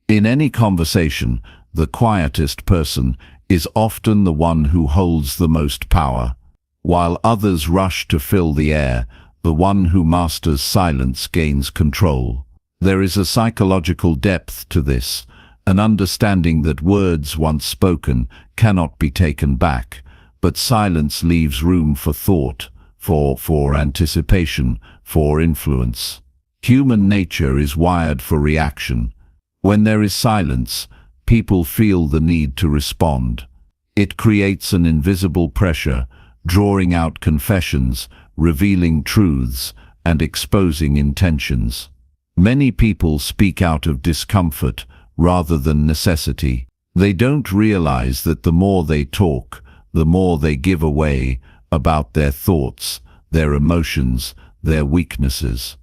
In any conversation, the quietest person is often the one who holds the most power. While others rush to fill the air, the one who masters silence gains control. There is a psychological depth to this, an understanding that words once spoken cannot be taken back, but silence leaves room for thought, for anticipation, for influence. Human nature is wired for reaction. When there is silence, people feel the need to respond. It creates an invisible pressure, drawing out confessions, revealing truths, and exposing intentions. Many people speak out of discomfort rather than necessity. They don't realize that the more they talk, the more they give away about their thoughts, their emotions, their weaknesses.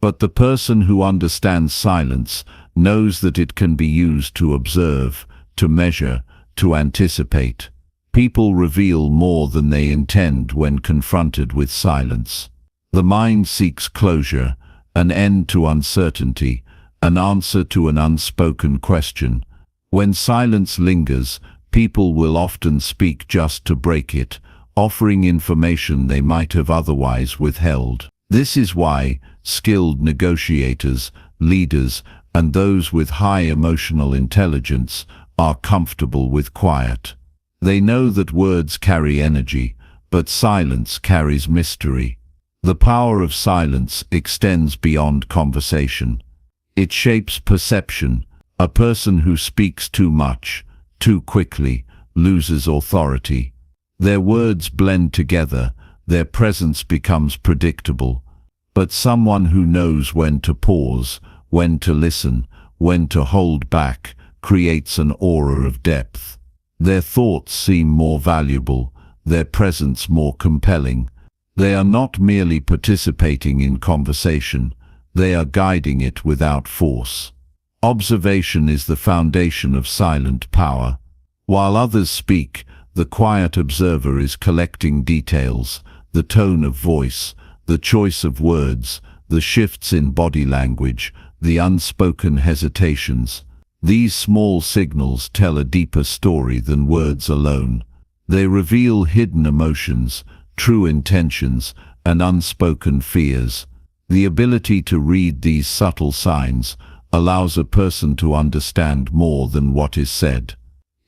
But the person who understands silence knows that it can be used to observe, to measure, to anticipate. People reveal more than they intend when confronted with silence. The mind seeks closure, an end to uncertainty, an answer to an unspoken question. When silence lingers, people will often speak just to break it, offering information they might have otherwise withheld. This is why skilled negotiators, leaders, and those with high emotional intelligence are comfortable with quiet. They know that words carry energy, but silence carries mystery. The power of silence extends beyond conversation. It shapes perception. A person who speaks too much, too quickly, loses authority. Their words blend together, their presence becomes predictable. But someone who knows when to pause, when to listen, when to hold back, creates an aura of depth. Their thoughts seem more valuable, their presence more compelling. They are not merely participating in conversation, they are guiding it without force. Observation is the foundation of silent power. While others speak, the quiet observer is collecting details, the tone of voice, the choice of words, the shifts in body language, the unspoken hesitations. These small signals tell a deeper story than words alone. They reveal hidden emotions, true intentions, and unspoken fears. The ability to read these subtle signs allows a person to understand more than what is said.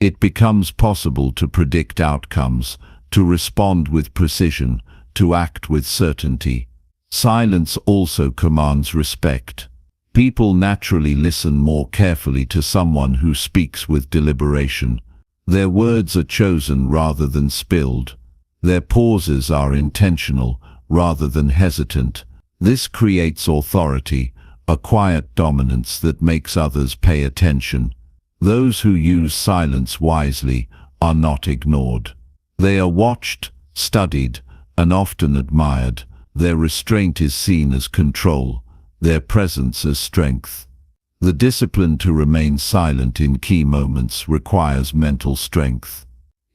It becomes possible to predict outcomes, to respond with precision, to act with certainty. Silence also commands respect. People naturally listen more carefully to someone who speaks with deliberation. Their words are chosen rather than spilled. Their pauses are intentional rather than hesitant. This creates authority, a quiet dominance that makes others pay attention. Those who use silence wisely are not ignored. They are watched, studied, and often admired. Their restraint is seen as control, their presence as strength. The discipline to remain silent in key moments requires mental strength.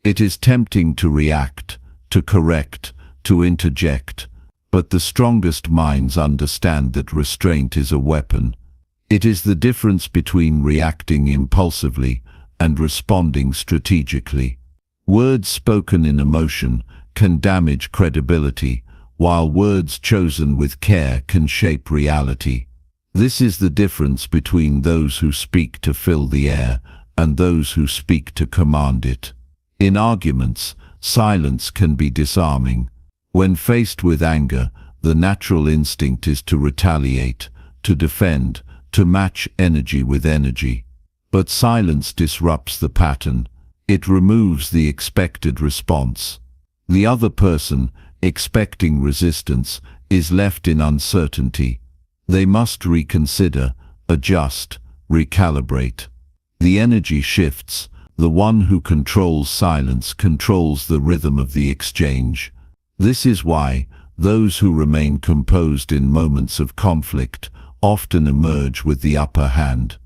It is tempting to react, to correct, to interject, but the strongest minds understand that restraint is a weapon. It is the difference between reacting impulsively and responding strategically. Words spoken in emotion can damage credibility, while words chosen with care can shape reality. This is the difference between those who speak to fill the air and those who speak to command it. In arguments, silence can be disarming. When faced with anger, the natural instinct is to retaliate, to defend, to match energy with energy. But silence disrupts the pattern. It removes the expected response. The other person, expecting resistance, is left in uncertainty. They must reconsider, adjust, recalibrate. The energy shifts. The one who controls silence controls the rhythm of the exchange. This is why those who remain composed in moments of conflict often emerge with the upper hand.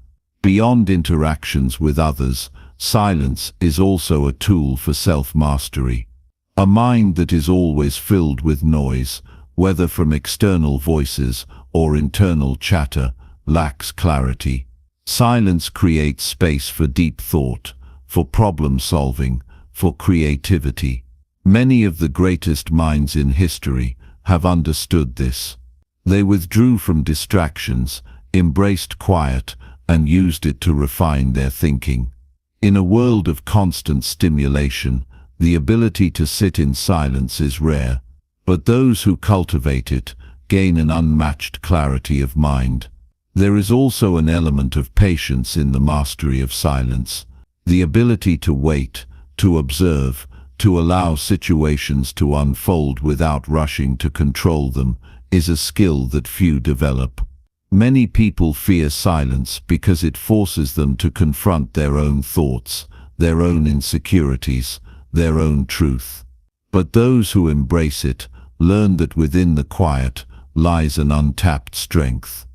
Beyond interactions with others, silence is also a tool for self-mastery. A mind that is always filled with noise, whether from external voices or internal chatter, lacks clarity. Silence creates space for deep thought, for problem solving, for creativity. Many of the greatest minds in history have understood this. They withdrew from distractions, embraced quiet, and used it to refine their thinking. In a world of constant stimulation, the ability to sit in silence is rare, but those who cultivate it gain an unmatched clarity of mind. There is also an element of patience in the mastery of silence. The ability to wait, to observe, to allow situations to unfold without rushing to control them, is a skill that few develop. Many people fear silence because it forces them to confront their own thoughts, their own insecurities, their own truth. But those who embrace it learn that within the quiet lies an untapped strength.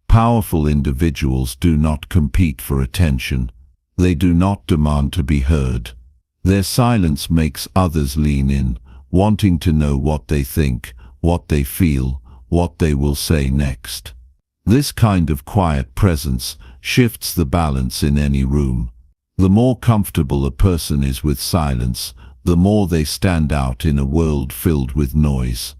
Powerful individuals do not compete for attention. They do not demand to be heard. Their silence makes others lean in, wanting to know what they think, what they feel, what they will say next. This kind of quiet presence shifts the balance in any room. The more comfortable a person is with silence, the more they stand out in a world filled with noise.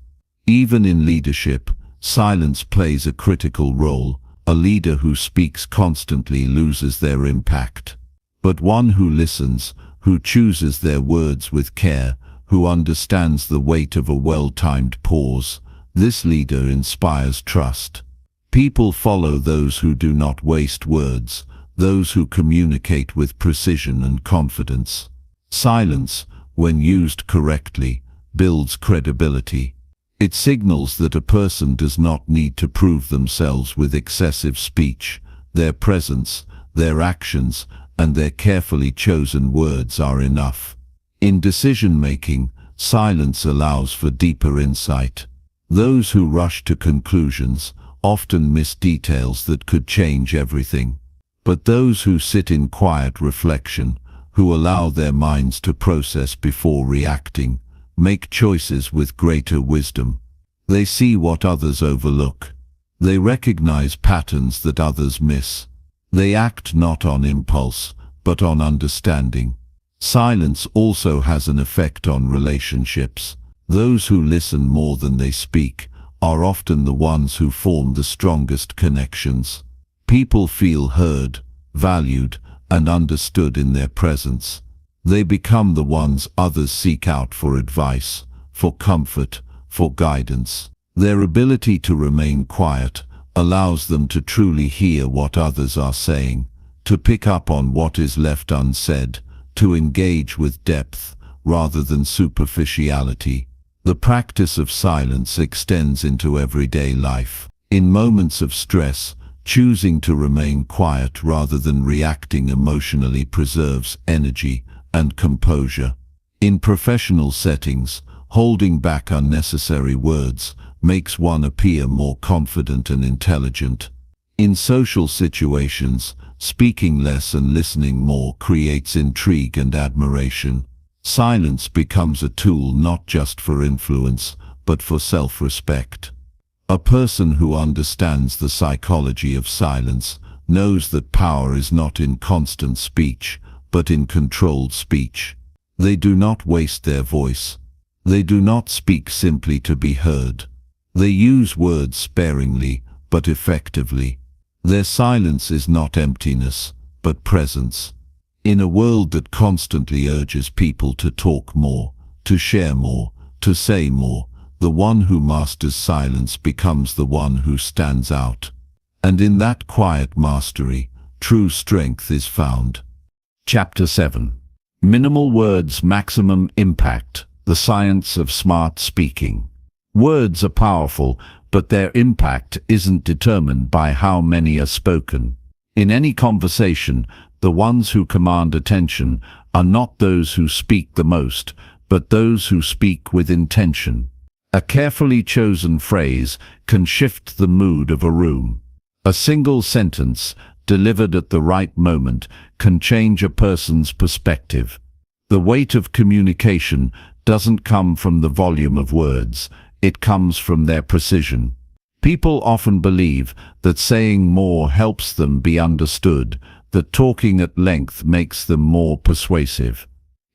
Even in leadership, silence plays a critical role. A leader who speaks constantly loses their impact. But one who listens, who chooses their words with care, who understands the weight of a well-timed pause, this leader inspires trust. People follow those who do not waste words, those who communicate with precision and confidence. Silence, when used correctly, builds credibility. It signals that a person does not need to prove themselves with excessive speech. Their presence, their actions, and their carefully chosen words are enough. In decision-making, silence allows for deeper insight. Those who rush to conclusions often miss details that could change everything. But those who sit in quiet reflection, who allow their minds to process before reacting, make choices with greater wisdom. They see what others overlook. They recognize patterns that others miss. They act not on impulse, but on understanding. Silence also has an effect on relationships. Those who listen more than they speak are often the ones who form the strongest connections. People feel heard, valued, and understood in their presence. They become the ones others seek out for advice, for comfort, for guidance. Their ability to remain quiet allows them to truly hear what others are saying, to pick up on what is left unsaid, to engage with depth rather than superficiality. The practice of silence extends into everyday life. In moments of stress, choosing to remain quiet rather than reacting emotionally preserves energy and composure. In professional settings, holding back unnecessary words makes one appear more confident and intelligent. In social situations, speaking less and listening more creates intrigue and admiration. Silence becomes a tool not just for influence, but for self-respect. A person who understands the psychology of silence knows that power is not in constant speech, but in controlled speech. They do not waste their voice. They do not speak simply to be heard. They use words sparingly, but effectively. Their silence is not emptiness, but presence. In a world that constantly urges people to talk more, to share more, to say more, the one who masters silence becomes the one who stands out. And in that quiet mastery, true strength is found. Chapter 7. Minimal words, maximum impact. The science of smart speaking. Words are powerful, but their impact isn't determined by how many are spoken. In any conversation, the ones who command attention are not those who speak the most, but those who speak with intention. A carefully chosen phrase can shift the mood of a room. A single sentence, delivered at the right moment, can change a person's perspective. The weight of communication doesn't come from the volume of words, it comes from their precision. People often believe that saying more helps them be understood, that talking at length makes them more persuasive.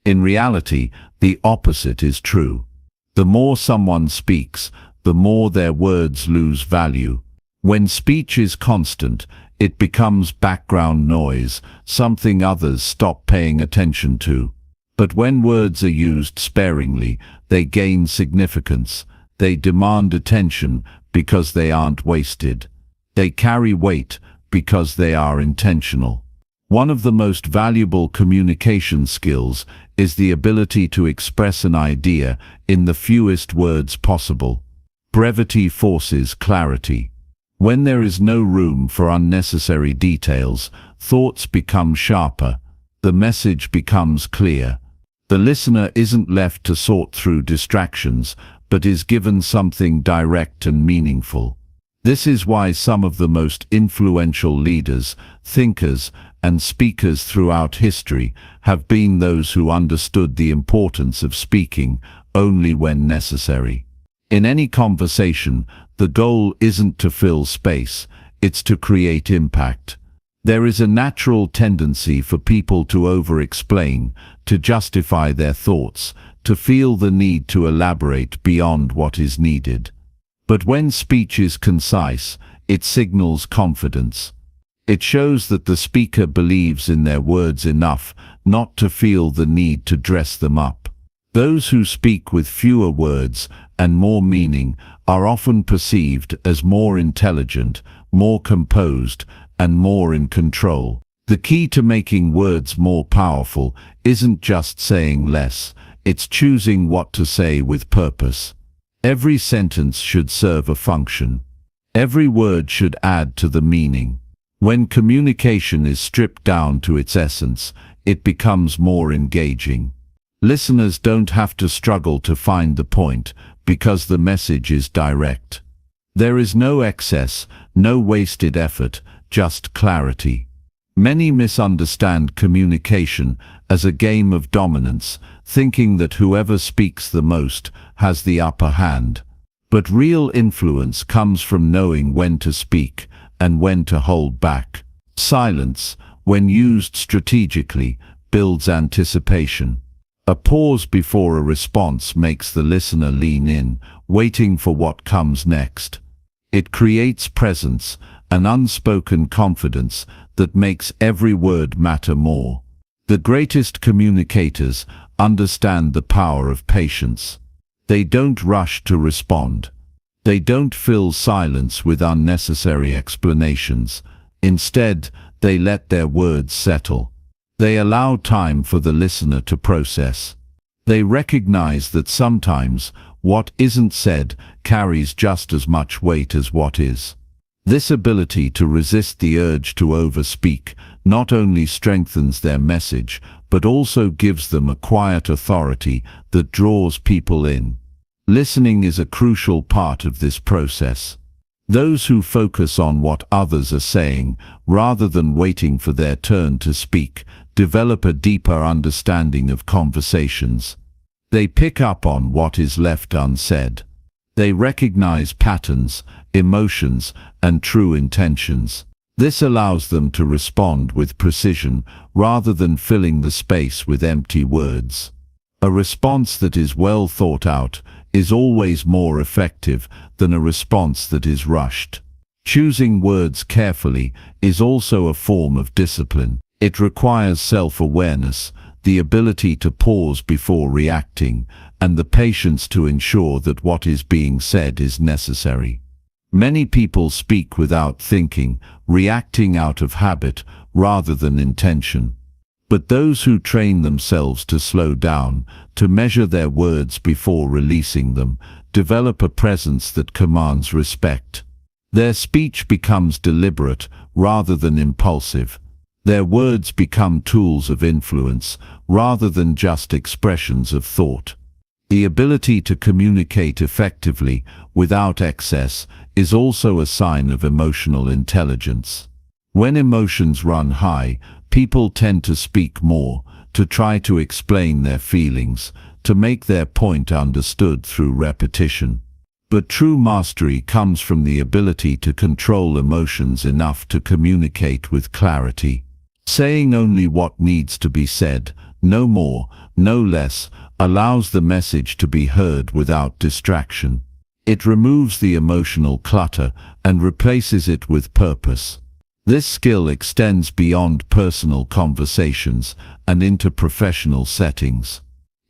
In reality, the opposite is true. The more someone speaks, the more their words lose value. When speech is constant, it becomes background noise, something others stop paying attention to. But when words are used sparingly, they gain significance. They demand attention because they aren't wasted. They carry weight because they are intentional. One of the most valuable communication skills is the ability to express an idea in the fewest words possible. Brevity forces clarity. When there is no room for unnecessary details, thoughts become sharper. The message becomes clear. The listener isn't left to sort through distractions, but is given something direct and meaningful. This is why some of the most influential leaders, thinkers, and speakers throughout history have been those who understood the importance of speaking only when necessary. In any conversation, the goal isn't to fill space, it's to create impact. There is a natural tendency for people to over-explain, to justify their thoughts, to feel the need to elaborate beyond what is needed. But when speech is concise, it signals confidence. It shows that the speaker believes in their words enough not to feel the need to dress them up. Those who speak with fewer words and more meaning are often perceived as more intelligent, more composed, and more in control. The key to making words more powerful isn't just saying less, it's choosing what to say with purpose. Every sentence should serve a function. Every word should add to the meaning. When communication is stripped down to its essence, it becomes more engaging. Listeners don't have to struggle to find the point because the message is direct. There is no excess, no wasted effort, just clarity. Many misunderstand communication as a game of dominance, thinking that whoever speaks the most has the upper hand. But real influence comes from knowing when to speak and when to hold back. Silence, when used strategically, builds anticipation. A pause before a response makes the listener lean in, waiting for what comes next. It creates presence, an unspoken confidence that makes every word matter more. The greatest communicators understand the power of patience. They don't rush to respond. They don't fill silence with unnecessary explanations. Instead, they let their words settle. They allow time for the listener to process. They recognize that sometimes what isn't said carries just as much weight as what is. This ability to resist the urge to overspeak not only strengthens their message, but also gives them a quiet authority that draws people in. Listening is a crucial part of this process. Those who focus on what others are saying, rather than waiting for their turn to speak, develop a deeper understanding of conversations. They pick up on what is left unsaid. They recognize patterns, emotions, and true intentions. This allows them to respond with precision rather than filling the space with empty words. A response that is well thought out is always more effective than a response that is rushed. Choosing words carefully is also a form of discipline. It requires self-awareness, the ability to pause before reacting, and the patience to ensure that what is being said is necessary. Many people speak without thinking, reacting out of habit rather than intention. But those who train themselves to slow down, to measure their words before releasing them, develop a presence that commands respect. Their speech becomes deliberate rather than impulsive. Their words become tools of influence rather than just expressions of thought. The ability to communicate effectively without excess is also a sign of emotional intelligence. When emotions run high, people tend to speak more, to try to explain their feelings, to make their point understood through repetition. But true mastery comes from the ability to control emotions enough to communicate with clarity. Saying only what needs to be said, no more, no less, allows the message to be heard without distraction. It removes the emotional clutter and replaces it with purpose. This skill extends beyond personal conversations and into professional settings.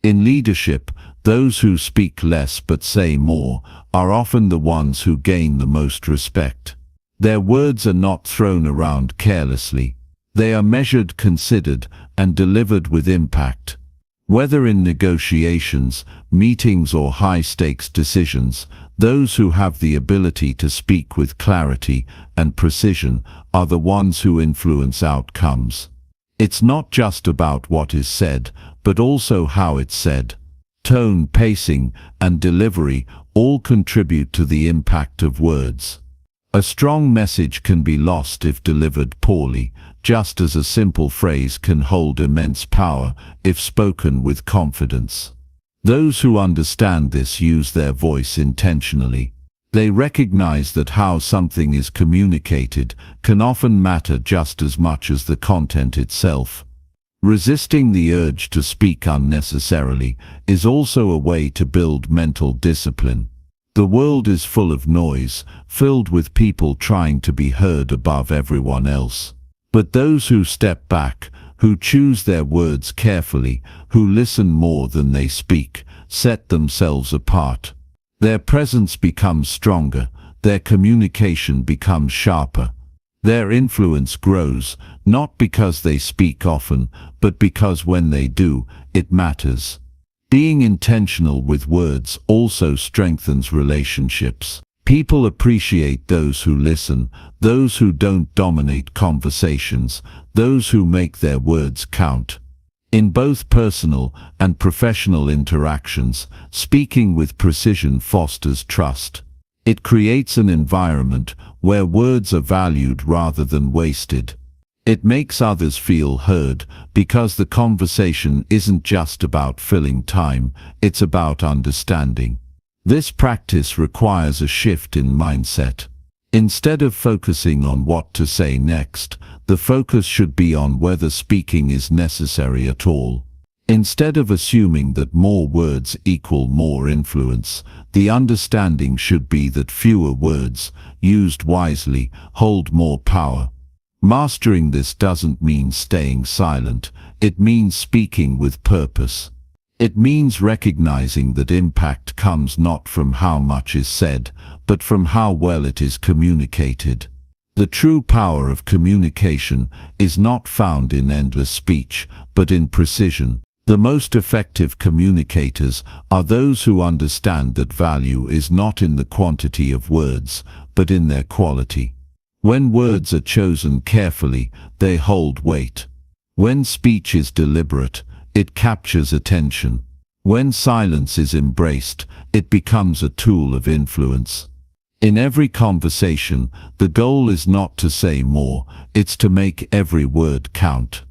In leadership, those who speak less but say more are often the ones who gain the most respect. Their words are not thrown around carelessly. They are measured, considered, and delivered with impact. Whether in negotiations, meetings, or high-stakes decisions, those who have the ability to speak with clarity and precision are the ones who influence outcomes. It's not just about what is said, but also how it's said. Tone, pacing, and delivery all contribute to the impact of words. A strong message can be lost if delivered poorly, just as a simple phrase can hold immense power if spoken with confidence. Those who understand this use their voice intentionally. They recognize that how something is communicated can often matter just as much as the content itself. Resisting the urge to speak unnecessarily is also a way to build mental discipline. The world is full of noise, filled with people trying to be heard above everyone else. But those who step back, who choose their words carefully, who listen more than they speak, set themselves apart. Their presence becomes stronger, their communication becomes sharper. Their influence grows, not because they speak often, but because when they do, it matters. Being intentional with words also strengthens relationships. People appreciate those who listen, those who don't dominate conversations, those who make their words count. In both personal and professional interactions, speaking with precision fosters trust. It creates an environment where words are valued rather than wasted. It makes others feel heard because the conversation isn't just about filling time, it's about understanding. This practice requires a shift in mindset. Instead of focusing on what to say next, the focus should be on whether speaking is necessary at all. Instead of assuming that more words equal more influence, the understanding should be that fewer words, used wisely, hold more power. Mastering this doesn't mean staying silent, it means speaking with purpose. It means recognizing that impact comes not from how much is said, but from how well it is communicated. The true power of communication is not found in endless speech, but in precision. The most effective communicators are those who understand that value is not in the quantity of words, but in their quality. When words are chosen carefully, they hold weight. When speech is deliberate, it captures attention. When silence is embraced, it becomes a tool of influence. In every conversation, the goal is not to say more, it's to make every word count.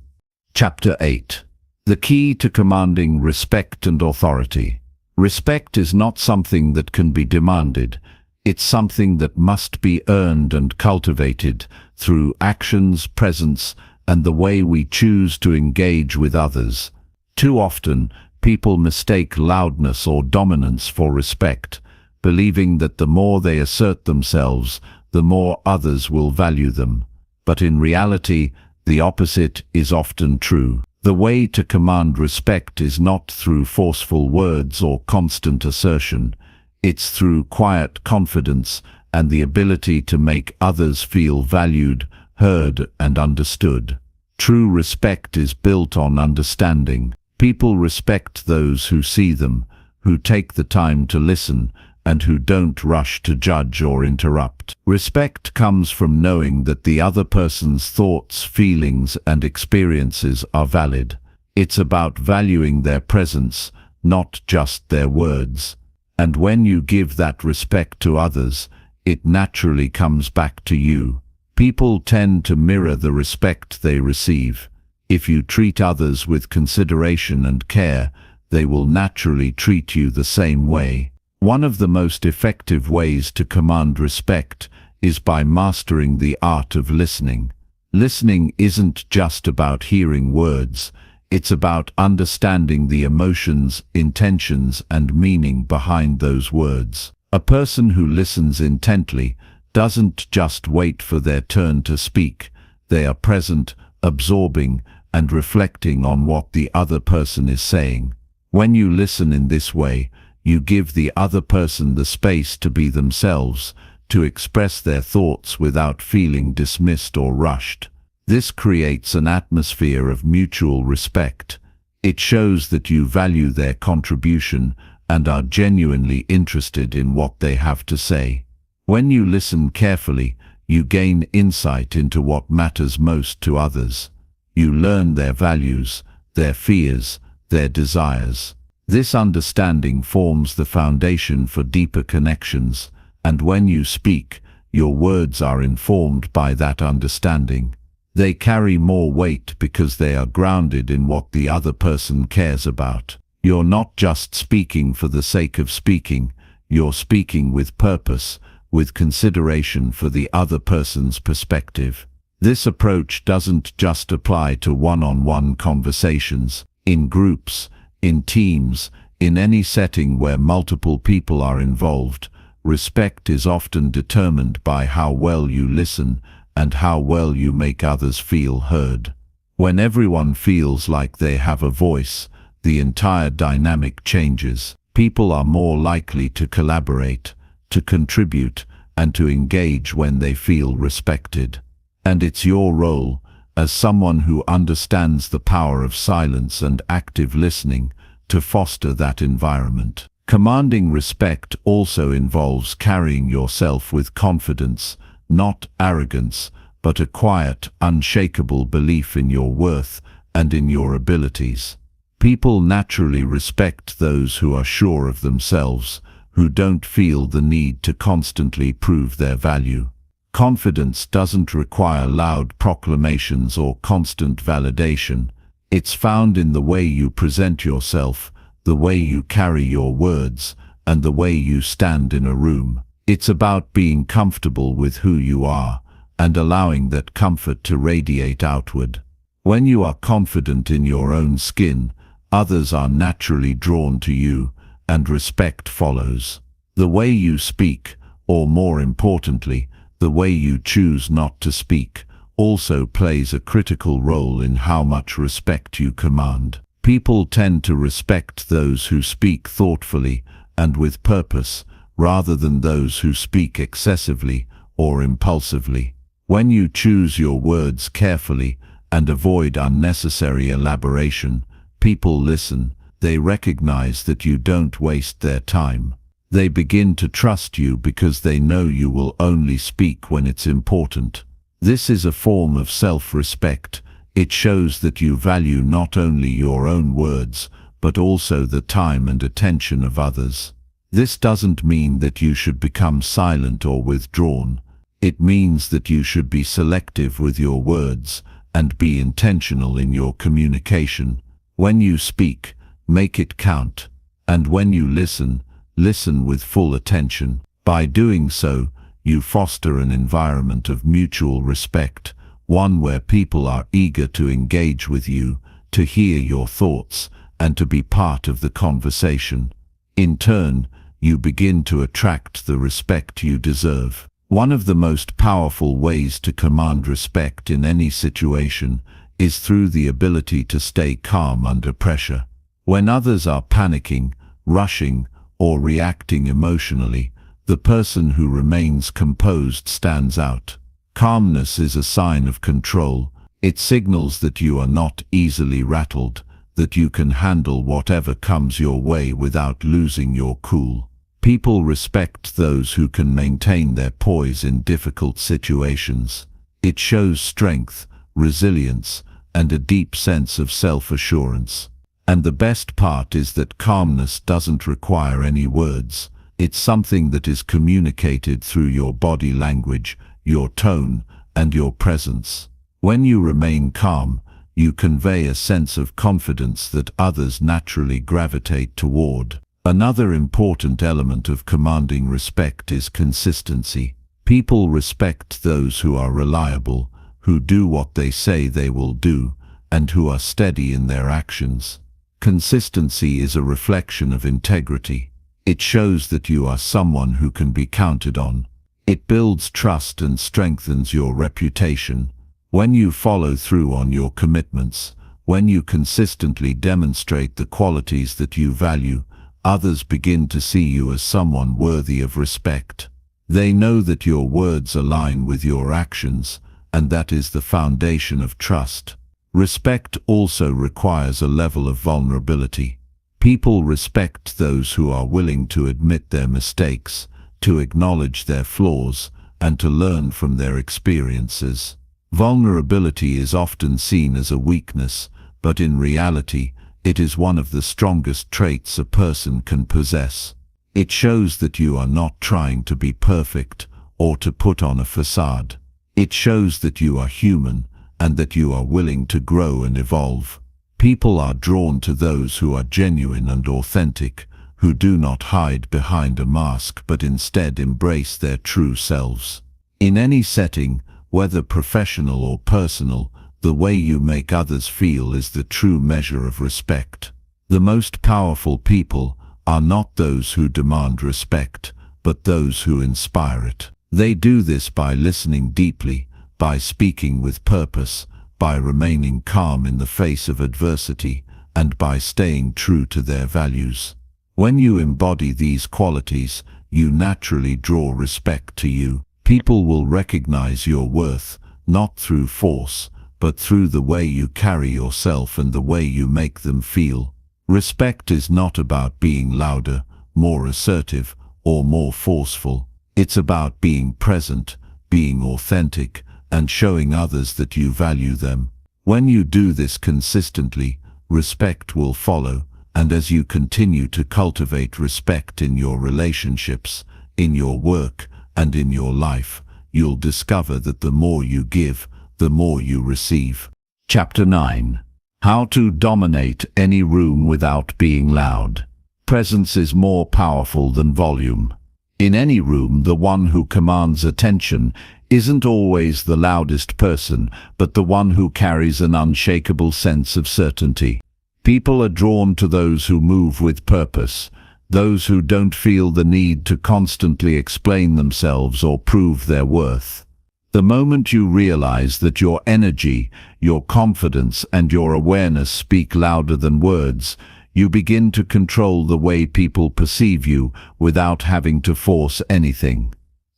Chapter 8. The key to commanding respect and authority. Respect is not something that can be demanded. It's something that must be earned and cultivated through actions, presence, and the way we choose to engage with others. Too often, people mistake loudness or dominance for respect, believing that the more they assert themselves, the more others will value them. But in reality, the opposite is often true. The way to command respect is not through forceful words or constant assertion. It's through quiet confidence and the ability to make others feel valued, heard, and understood. True respect is built on understanding. People respect those who see them, who take the time to listen, and who don't rush to judge or interrupt. Respect comes from knowing that the other person's thoughts, feelings, and experiences are valid. It's about valuing their presence, not just their words. And when you give that respect to others, it naturally comes back to you. People tend to mirror the respect they receive. If you treat others with consideration and care, they will naturally treat you the same way. One of the most effective ways to command respect is by mastering the art of listening. Listening isn't just about hearing words, it's about understanding the emotions, intentions, and meaning behind those words. A person who listens intently doesn't just wait for their turn to speak. They are present, absorbing, and reflecting on what the other person is saying. When you listen in this way, you give the other person the space to be themselves, to express their thoughts without feeling dismissed or rushed. This creates an atmosphere of mutual respect. It shows that you value their contribution and are genuinely interested in what they have to say. When you listen carefully, you gain insight into what matters most to others. You learn their values, their fears, their desires. This understanding forms the foundation for deeper connections, and when you speak, your words are informed by that understanding. They carry more weight because they are grounded in what the other person cares about. You're not just speaking for the sake of speaking, you're speaking with purpose, with consideration for the other person's perspective. This approach doesn't just apply to one-on-one conversations. In groups, in teams, in any setting where multiple people are involved, respect is often determined by how well you listen and how well you make others feel heard. When everyone feels like they have a voice, the entire dynamic changes. People are more likely to collaborate, to contribute, and to engage when they feel respected. And it's your role, as someone who understands the power of silence and active listening, to foster that environment. Commanding respect also involves carrying yourself with confidence, not arrogance, but a quiet, unshakable belief in your worth and in your abilities. People naturally respect those who are sure of themselves, who don't feel the need to constantly prove their value. Confidence doesn't require loud proclamations or constant validation. It's found in the way you present yourself, the way you carry your words, and the way you stand in a room. It's about being comfortable with who you are, and allowing that comfort to radiate outward. When you are confident in your own skin, others are naturally drawn to you, and respect follows. The way you speak, or more importantly, the way you choose not to speak, also plays a critical role in how much respect you command. People tend to respect those who speak thoughtfully and with purpose, rather than those who speak excessively or impulsively. When you choose your words carefully and avoid unnecessary elaboration, people listen. They recognize that you don't waste their time. They begin to trust you because they know you will only speak when it's important. This is a form of self-respect. It shows that you value not only your own words, but also the time and attention of others. This doesn't mean that you should become silent or withdrawn. It means that you should be selective with your words and be intentional in your communication. When you speak, make it count. And when you listen, listen with full attention. By doing so, you foster an environment of mutual respect, one where people are eager to engage with you, to hear your thoughts, and to be part of the conversation. In turn, you begin to attract the respect you deserve. One of the most powerful ways to command respect in any situation is through the ability to stay calm under pressure. When others are panicking, rushing, or reacting emotionally, the person who remains composed stands out. Calmness is a sign of control. It signals that you are not easily rattled, that you can handle whatever comes your way without losing your cool. People respect those who can maintain their poise in difficult situations. It shows strength, resilience, and a deep sense of self-assurance. And the best part is that calmness doesn't require any words. It's something that is communicated through your body language, your tone, and your presence. When you remain calm, you convey a sense of confidence that others naturally gravitate toward. Another important element of commanding respect is consistency. People respect those who are reliable, who do what they say they will do, and who are steady in their actions. Consistency is a reflection of integrity. It shows that you are someone who can be counted on. It builds trust and strengthens your reputation. When you follow through on your commitments, when you consistently demonstrate the qualities that you value, others begin to see you as someone worthy of respect. They know that your words align with your actions, and that is the foundation of trust. Respect also requires a level of vulnerability. People respect those who are willing to admit their mistakes, to acknowledge their flaws, and to learn from their experiences. Vulnerability is often seen as a weakness, but in reality, it is one of the strongest traits a person can possess. It shows that you are not trying to be perfect or to put on a facade. It shows that you are human and that you are willing to grow and evolve. People are drawn to those who are genuine and authentic, who do not hide behind a mask but instead embrace their true selves. In any setting, whether professional or personal, the way you make others feel is the true measure of respect. The most powerful people are not those who demand respect, but those who inspire it. They do this by listening deeply, by speaking with purpose, by remaining calm in the face of adversity, and by staying true to their values. When you embody these qualities, you naturally draw respect to you. People will recognize your worth, not through force, but through the way you carry yourself and the way you make them feel. Respect is not about being louder, more assertive, or more forceful. It's about being present, being authentic, and showing others that you value them. When you do this consistently, respect will follow, and as you continue to cultivate respect in your relationships, in your work, and in your life, you'll discover that the more you give, the more you receive. Chapter 9. How to dominate any room without being loud. Presence is more powerful than volume. In any room, the one who commands attention isn't always the loudest person, but the one who carries an unshakable sense of certainty. People are drawn to those who move with purpose, those who don't feel the need to constantly explain themselves or prove their worth. The moment you realize that your energy, your confidence, and your awareness speak louder than words, you begin to control the way people perceive you without having to force anything.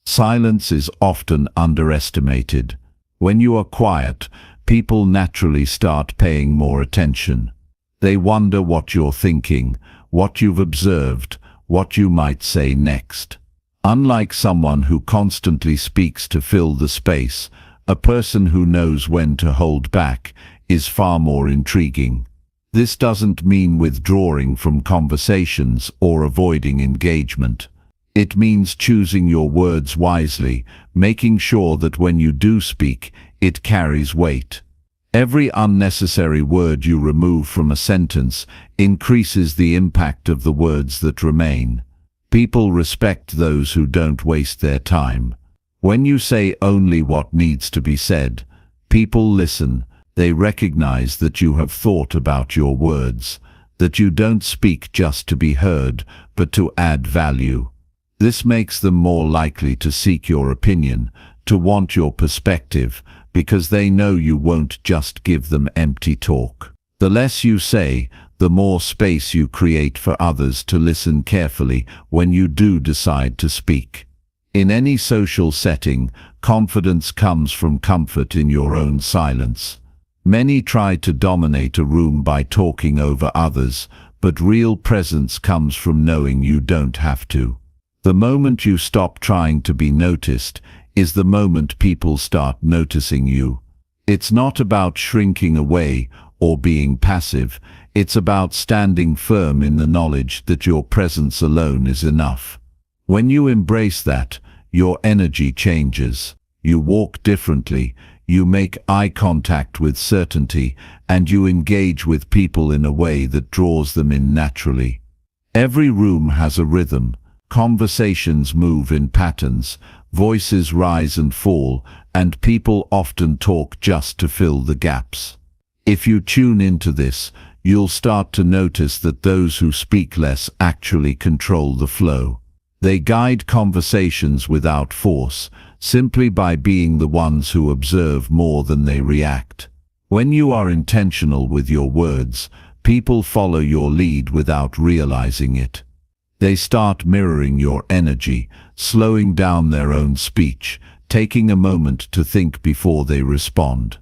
Silence is often underestimated. When you are quiet, people naturally start paying more attention. They wonder what you're thinking, what you've observed, what you might say next. Unlike someone who constantly speaks to fill the space, a person who knows when to hold back is far more intriguing. This doesn't mean withdrawing from conversations or avoiding engagement. It means choosing your words wisely, making sure that when you do speak, it carries weight. Every unnecessary word you remove from a sentence increases the impact of the words that remain. People respect those who don't waste their time. When you say only what needs to be said, people listen. They recognize that you have thought about your words, that you don't speak just to be heard, but to add value. This makes them more likely to seek your opinion, to want your perspective, because they know you won't just give them empty talk. The less you say, the more space you create for others to listen carefully when you do decide to speak. In any social setting, confidence comes from comfort in your own silence. Many try to dominate a room by talking over others, but real presence comes from knowing you don't have to. The moment you stop trying to be noticed is the moment people start noticing you. It's not about shrinking away or being passive. It's about standing firm in the knowledge that your presence alone is enough. When you embrace that, your energy changes. You walk differently, you make eye contact with certainty, and you engage with people in a way that draws them in naturally. Every room has a rhythm. Conversations move in patterns, voices rise and fall, and people often talk just to fill the gaps. If you tune into this, you'll start to notice that those who speak less actually control the flow. They guide conversations without force, simply by being the ones who observe more than they react. When you are intentional with your words, people follow your lead without realizing it. They start mirroring your energy, slowing down their own speech, taking a moment to think before they respond.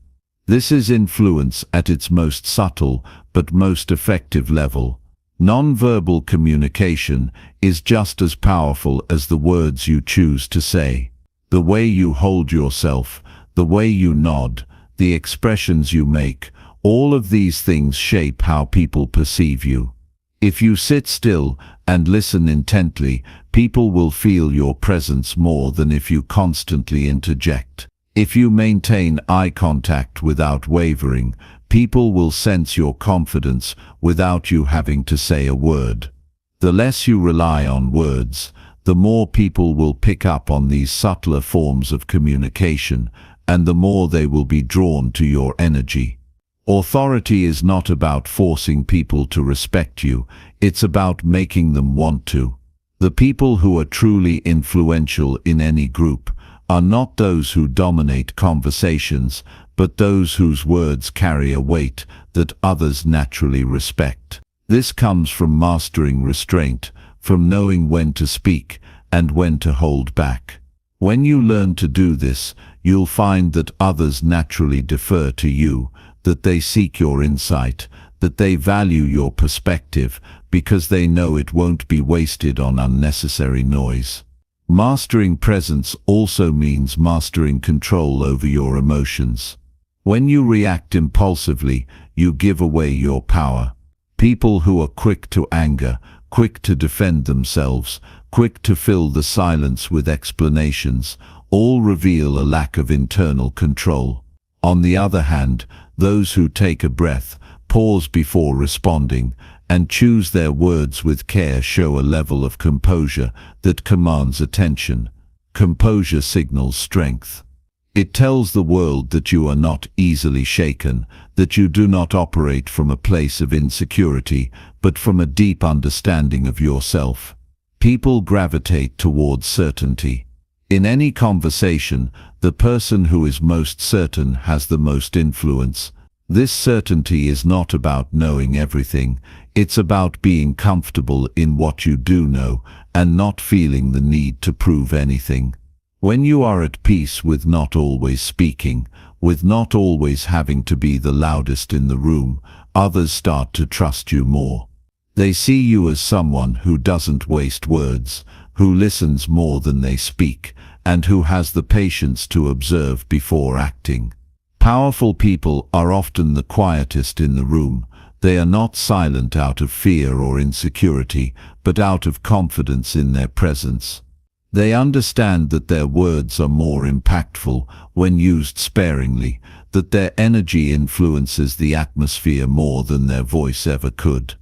This is influence at its most subtle but most effective level. Non-verbal communication is just as powerful as the words you choose to say. The way you hold yourself, the way you nod, the expressions you make, all of these things shape how people perceive you. If you sit still and listen intently, people will feel your presence more than if you constantly interject. If you maintain eye contact without wavering, people will sense your confidence without you having to say a word. The less you rely on words, the more people will pick up on these subtler forms of communication, and the more they will be drawn to your energy. Authority is not about forcing people to respect you, it's about making them want to. The people who are truly influential in any group are not those who dominate conversations, but those whose words carry a weight that others naturally respect. This comes from mastering restraint, from knowing when to speak and when to hold back. When you learn to do this, you'll find that others naturally defer to you, that they seek your insight, that they value your perspective because they know it won't be wasted on unnecessary noise. Mastering presence also means mastering control over your emotions. When you react impulsively, you give away your power. People who are quick to anger, quick to defend themselves, quick to fill the silence with explanations, all reveal a lack of internal control. On the other hand, those who take a breath, pause before responding, and choose their words with care show a level of composure that commands attention. Composure signals strength. It tells the world that you are not easily shaken, that you do not operate from a place of insecurity, but from a deep understanding of yourself. People gravitate towards certainty. In any conversation, the person who is most certain has the most influence. This certainty is not about knowing everything, it's about being comfortable in what you do know and not feeling the need to prove anything. When you are at peace with not always speaking, with not always having to be the loudest in the room, others start to trust you more. They see you as someone who doesn't waste words, who listens more than they speak, and who has the patience to observe before acting. Powerful people are often the quietest in the room. They are not silent out of fear or insecurity, but out of confidence in their presence. They understand that their words are more impactful when used sparingly, that their energy influences the atmosphere more than their voice ever could.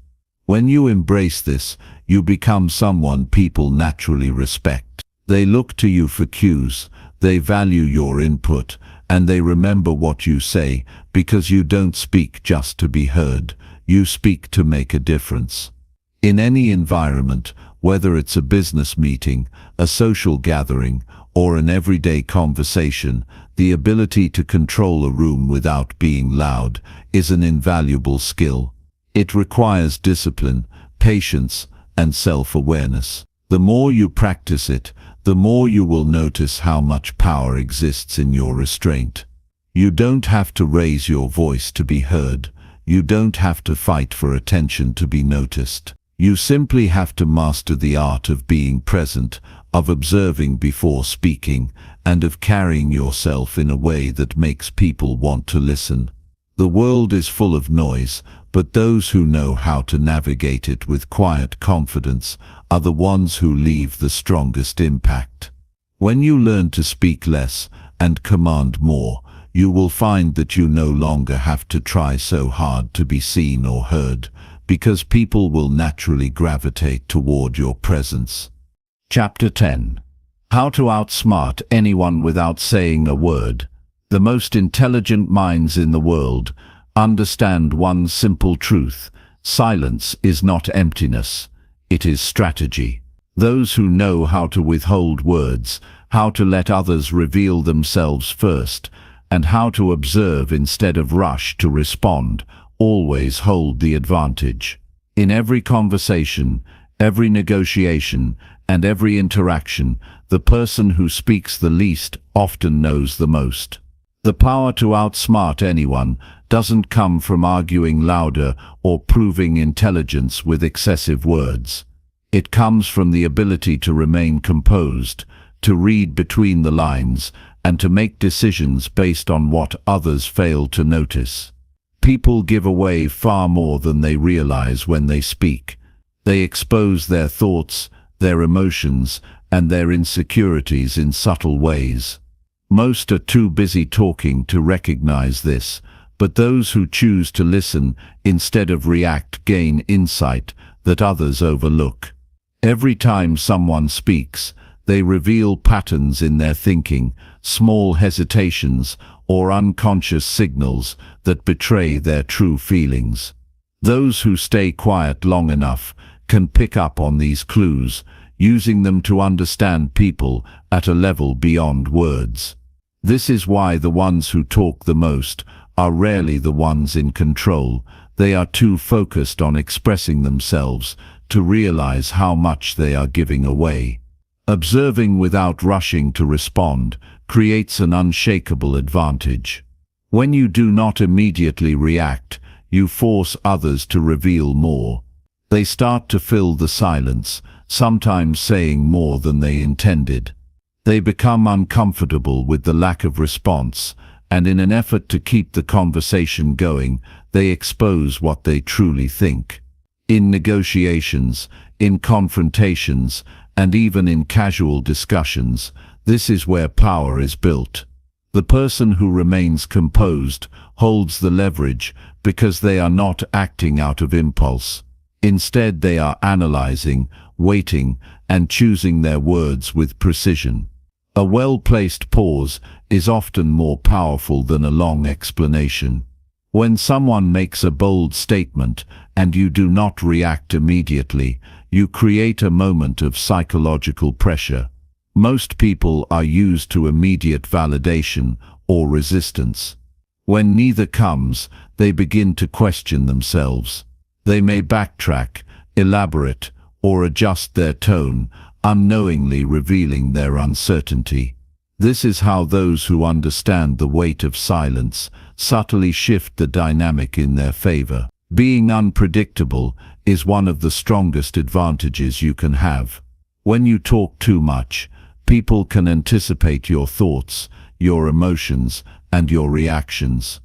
When you embrace this, you become someone people naturally respect. They look to you for cues, they value your input, and they remember what you say because you don't speak just to be heard, you speak to make a difference. In any environment, Whether it's a business meeting, a social gathering, or an everyday conversation, the ability to control a room without being loud is an invaluable skill. It requires discipline, patience, and self-awareness. The more you practice it, the more you will notice how much power exists in your restraint. You don't have to raise your voice to be heard. You don't have to fight for attention to be noticed. You simply have to master the art of being present, of observing before speaking, and of carrying yourself in a way that makes people want to listen. The world is full of noise, but those who know how to navigate it with quiet confidence are the ones who leave the strongest impact. When you learn to speak less and command more, you will find that you no longer have to try so hard to be seen or heard, because people will naturally gravitate toward your presence. Chapter 10. How to outsmart anyone without saying a word. The most intelligent minds in the world understand one simple truth: silence is not emptiness, it is strategy. Those who know how to withhold words, how to let others reveal themselves first, and how to observe instead of rush to respond, always hold the advantage. In every conversation, every negotiation, and every interaction, the person who speaks the least often knows the most. The power to outsmart anyone doesn't come from arguing louder or proving intelligence with excessive words. It comes from the ability to remain composed, to read between the lines, and to make decisions based on what others fail to notice. People give away far more than they realize when they speak. They expose their thoughts, their emotions, and their insecurities in subtle ways. Most are too busy talking to recognize this, but those who choose to listen instead of react gain insight that others overlook. Every time someone speaks, they reveal patterns in their thinking, small hesitations, or unconscious signals that betray their true feelings. Those who stay quiet long enough can pick up on these clues, using them to understand people at a level beyond words. This is why the ones who talk the most are rarely the ones in control. They are too focused on expressing themselves to realize how much they are giving away. Observing without rushing to respond creates an unshakable advantage. When you do not immediately react, you force others to reveal more. They start to fill the silence, sometimes saying more than they intended. They become uncomfortable with the lack of response, and in an effort to keep the conversation going, they expose what they truly think. In negotiations, in confrontations, and even in casual discussions, this is where power is built. The person who remains composed holds the leverage because they are not acting out of impulse. Instead, they are analyzing, waiting, and choosing their words with precision. A well-placed pause is often more powerful than a long explanation. When someone makes a bold statement and you do not react immediately, you create a moment of psychological pressure. Most people are used to immediate validation or resistance. When neither comes, they begin to question themselves. They may backtrack, elaborate, or adjust their tone, unknowingly revealing their uncertainty. This is how those who understand the weight of silence subtly shift the dynamic in their favor. Being unpredictable is one of the strongest advantages you can have. When you talk too much, people can anticipate your thoughts, your emotions, and your reactions.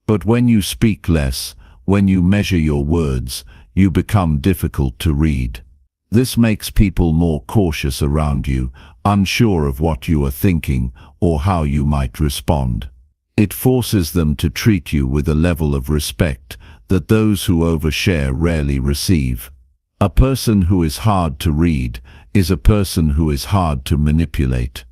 But when you speak less, when you measure your words, you become difficult to read. This makes people more cautious around you, unsure of what you are thinking or how you might respond. It forces them to treat you with a level of respect that those who overshare rarely receive. A person who is hard to read is a person who is hard to manipulate.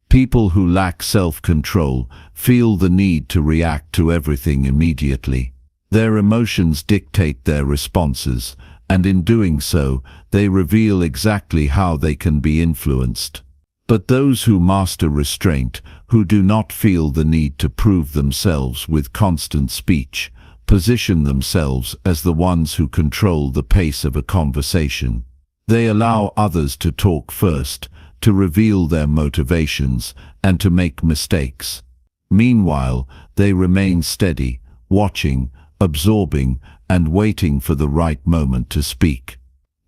People who lack self-control feel the need to react to everything immediately. Their emotions dictate their responses, and in doing so, they reveal exactly how they can be influenced. But those who master restraint, who do not feel the need to prove themselves with constant speech, position themselves as the ones who control the pace of a conversation. They allow others to talk first, to reveal their motivations, and to make mistakes. Meanwhile, they remain steady, watching, absorbing, and waiting for the right moment to speak.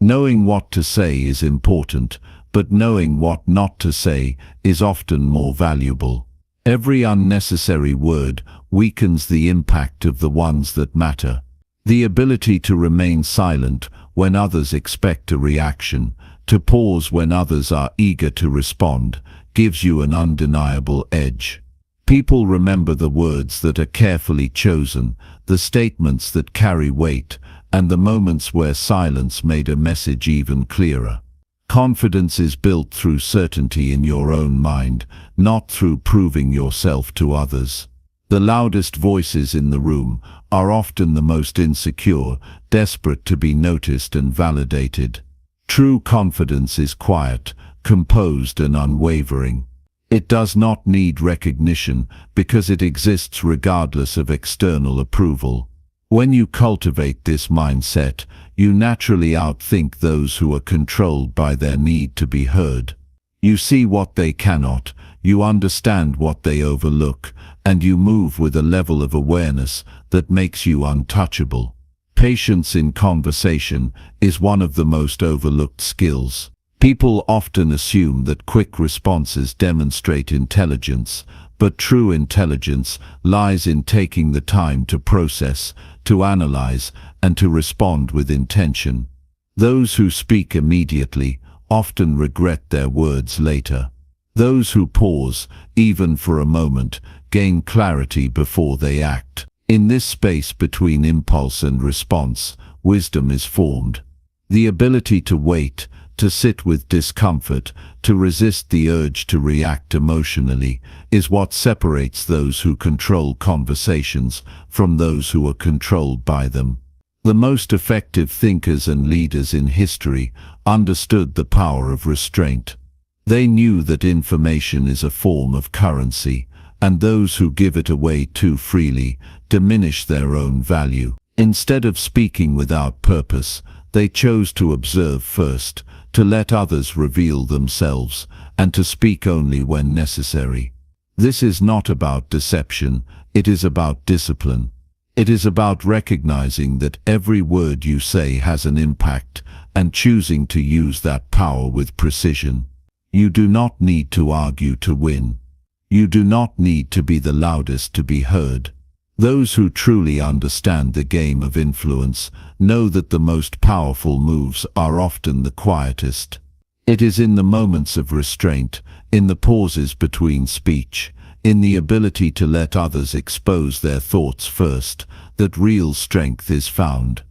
Knowing what to say is important, but knowing what not to say is often more valuable. Every unnecessary word weakens the impact of the ones that matter. The ability to remain silent when others expect a reaction, to pause when others are eager to respond, gives you an undeniable edge. People remember the words that are carefully chosen, the statements that carry weight, and the moments where silence made a message even clearer. Confidence is built through certainty in your own mind, not through proving yourself to others. The loudest voices in the room are often the most insecure, desperate to be noticed and validated. True confidence is quiet, composed and unwavering. It does not need recognition because it exists regardless of external approval. When you cultivate this mindset, you naturally outthink those who are controlled by their need to be heard. You see what they cannot, you understand what they overlook, and you move with a level of awareness that makes you untouchable. Patience in conversation is one of the most overlooked skills. People often assume that quick responses demonstrate intelligence, but true intelligence lies in taking the time to process, to analyze, and to respond with intention. Those who speak immediately often regret their words later. Those who pause, even for a moment, gain clarity before they act. In this space between impulse and response, wisdom is formed. The ability to wait, to sit with discomfort, to resist the urge to react emotionally, is what separates those who control conversations from those who are controlled by them. The most effective thinkers and leaders in history understood the power of restraint. They knew that information is a form of currency, and those who give it away too freely diminish their own value. Instead of speaking without purpose, they chose to observe first, to let others reveal themselves, and to speak only when necessary. This is not about deception, it is about discipline. It is about recognizing that every word you say has an impact, and choosing to use that power with precision. You do not need to argue to win. You do not need to be the loudest to be heard. Those who truly understand the game of influence know that the most powerful moves are often the quietest. It is in the moments of restraint, in the pauses between speech, in the ability to let others expose their thoughts first, that real strength is found.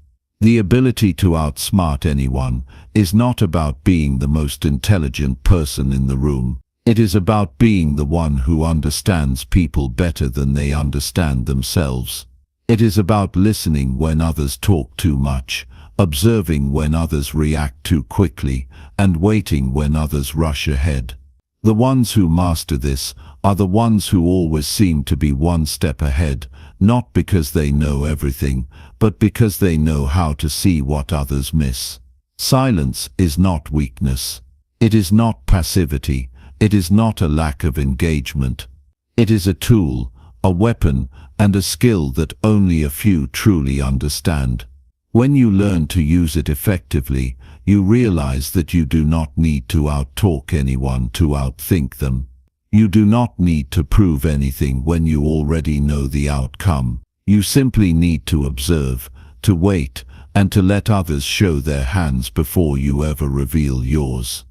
The ability to outsmart anyone is not about being the most intelligent person in the room. It is about being the one who understands people better than they understand themselves. It is about listening when others talk too much, observing when others react too quickly, and waiting when others rush ahead. The ones who master this are the ones who always seem to be one step ahead, not because they know everything, but because they know how to see what others miss. Silence is not weakness. It is not passivity. It is not a lack of engagement. It is a tool, a weapon, and a skill that only a few truly understand. When you learn to use it effectively, you realize that you do not need to outtalk anyone to outthink them. You do not need to prove anything when you already know the outcome. You simply need to observe, to wait, and to let others show their hands before you ever reveal yours.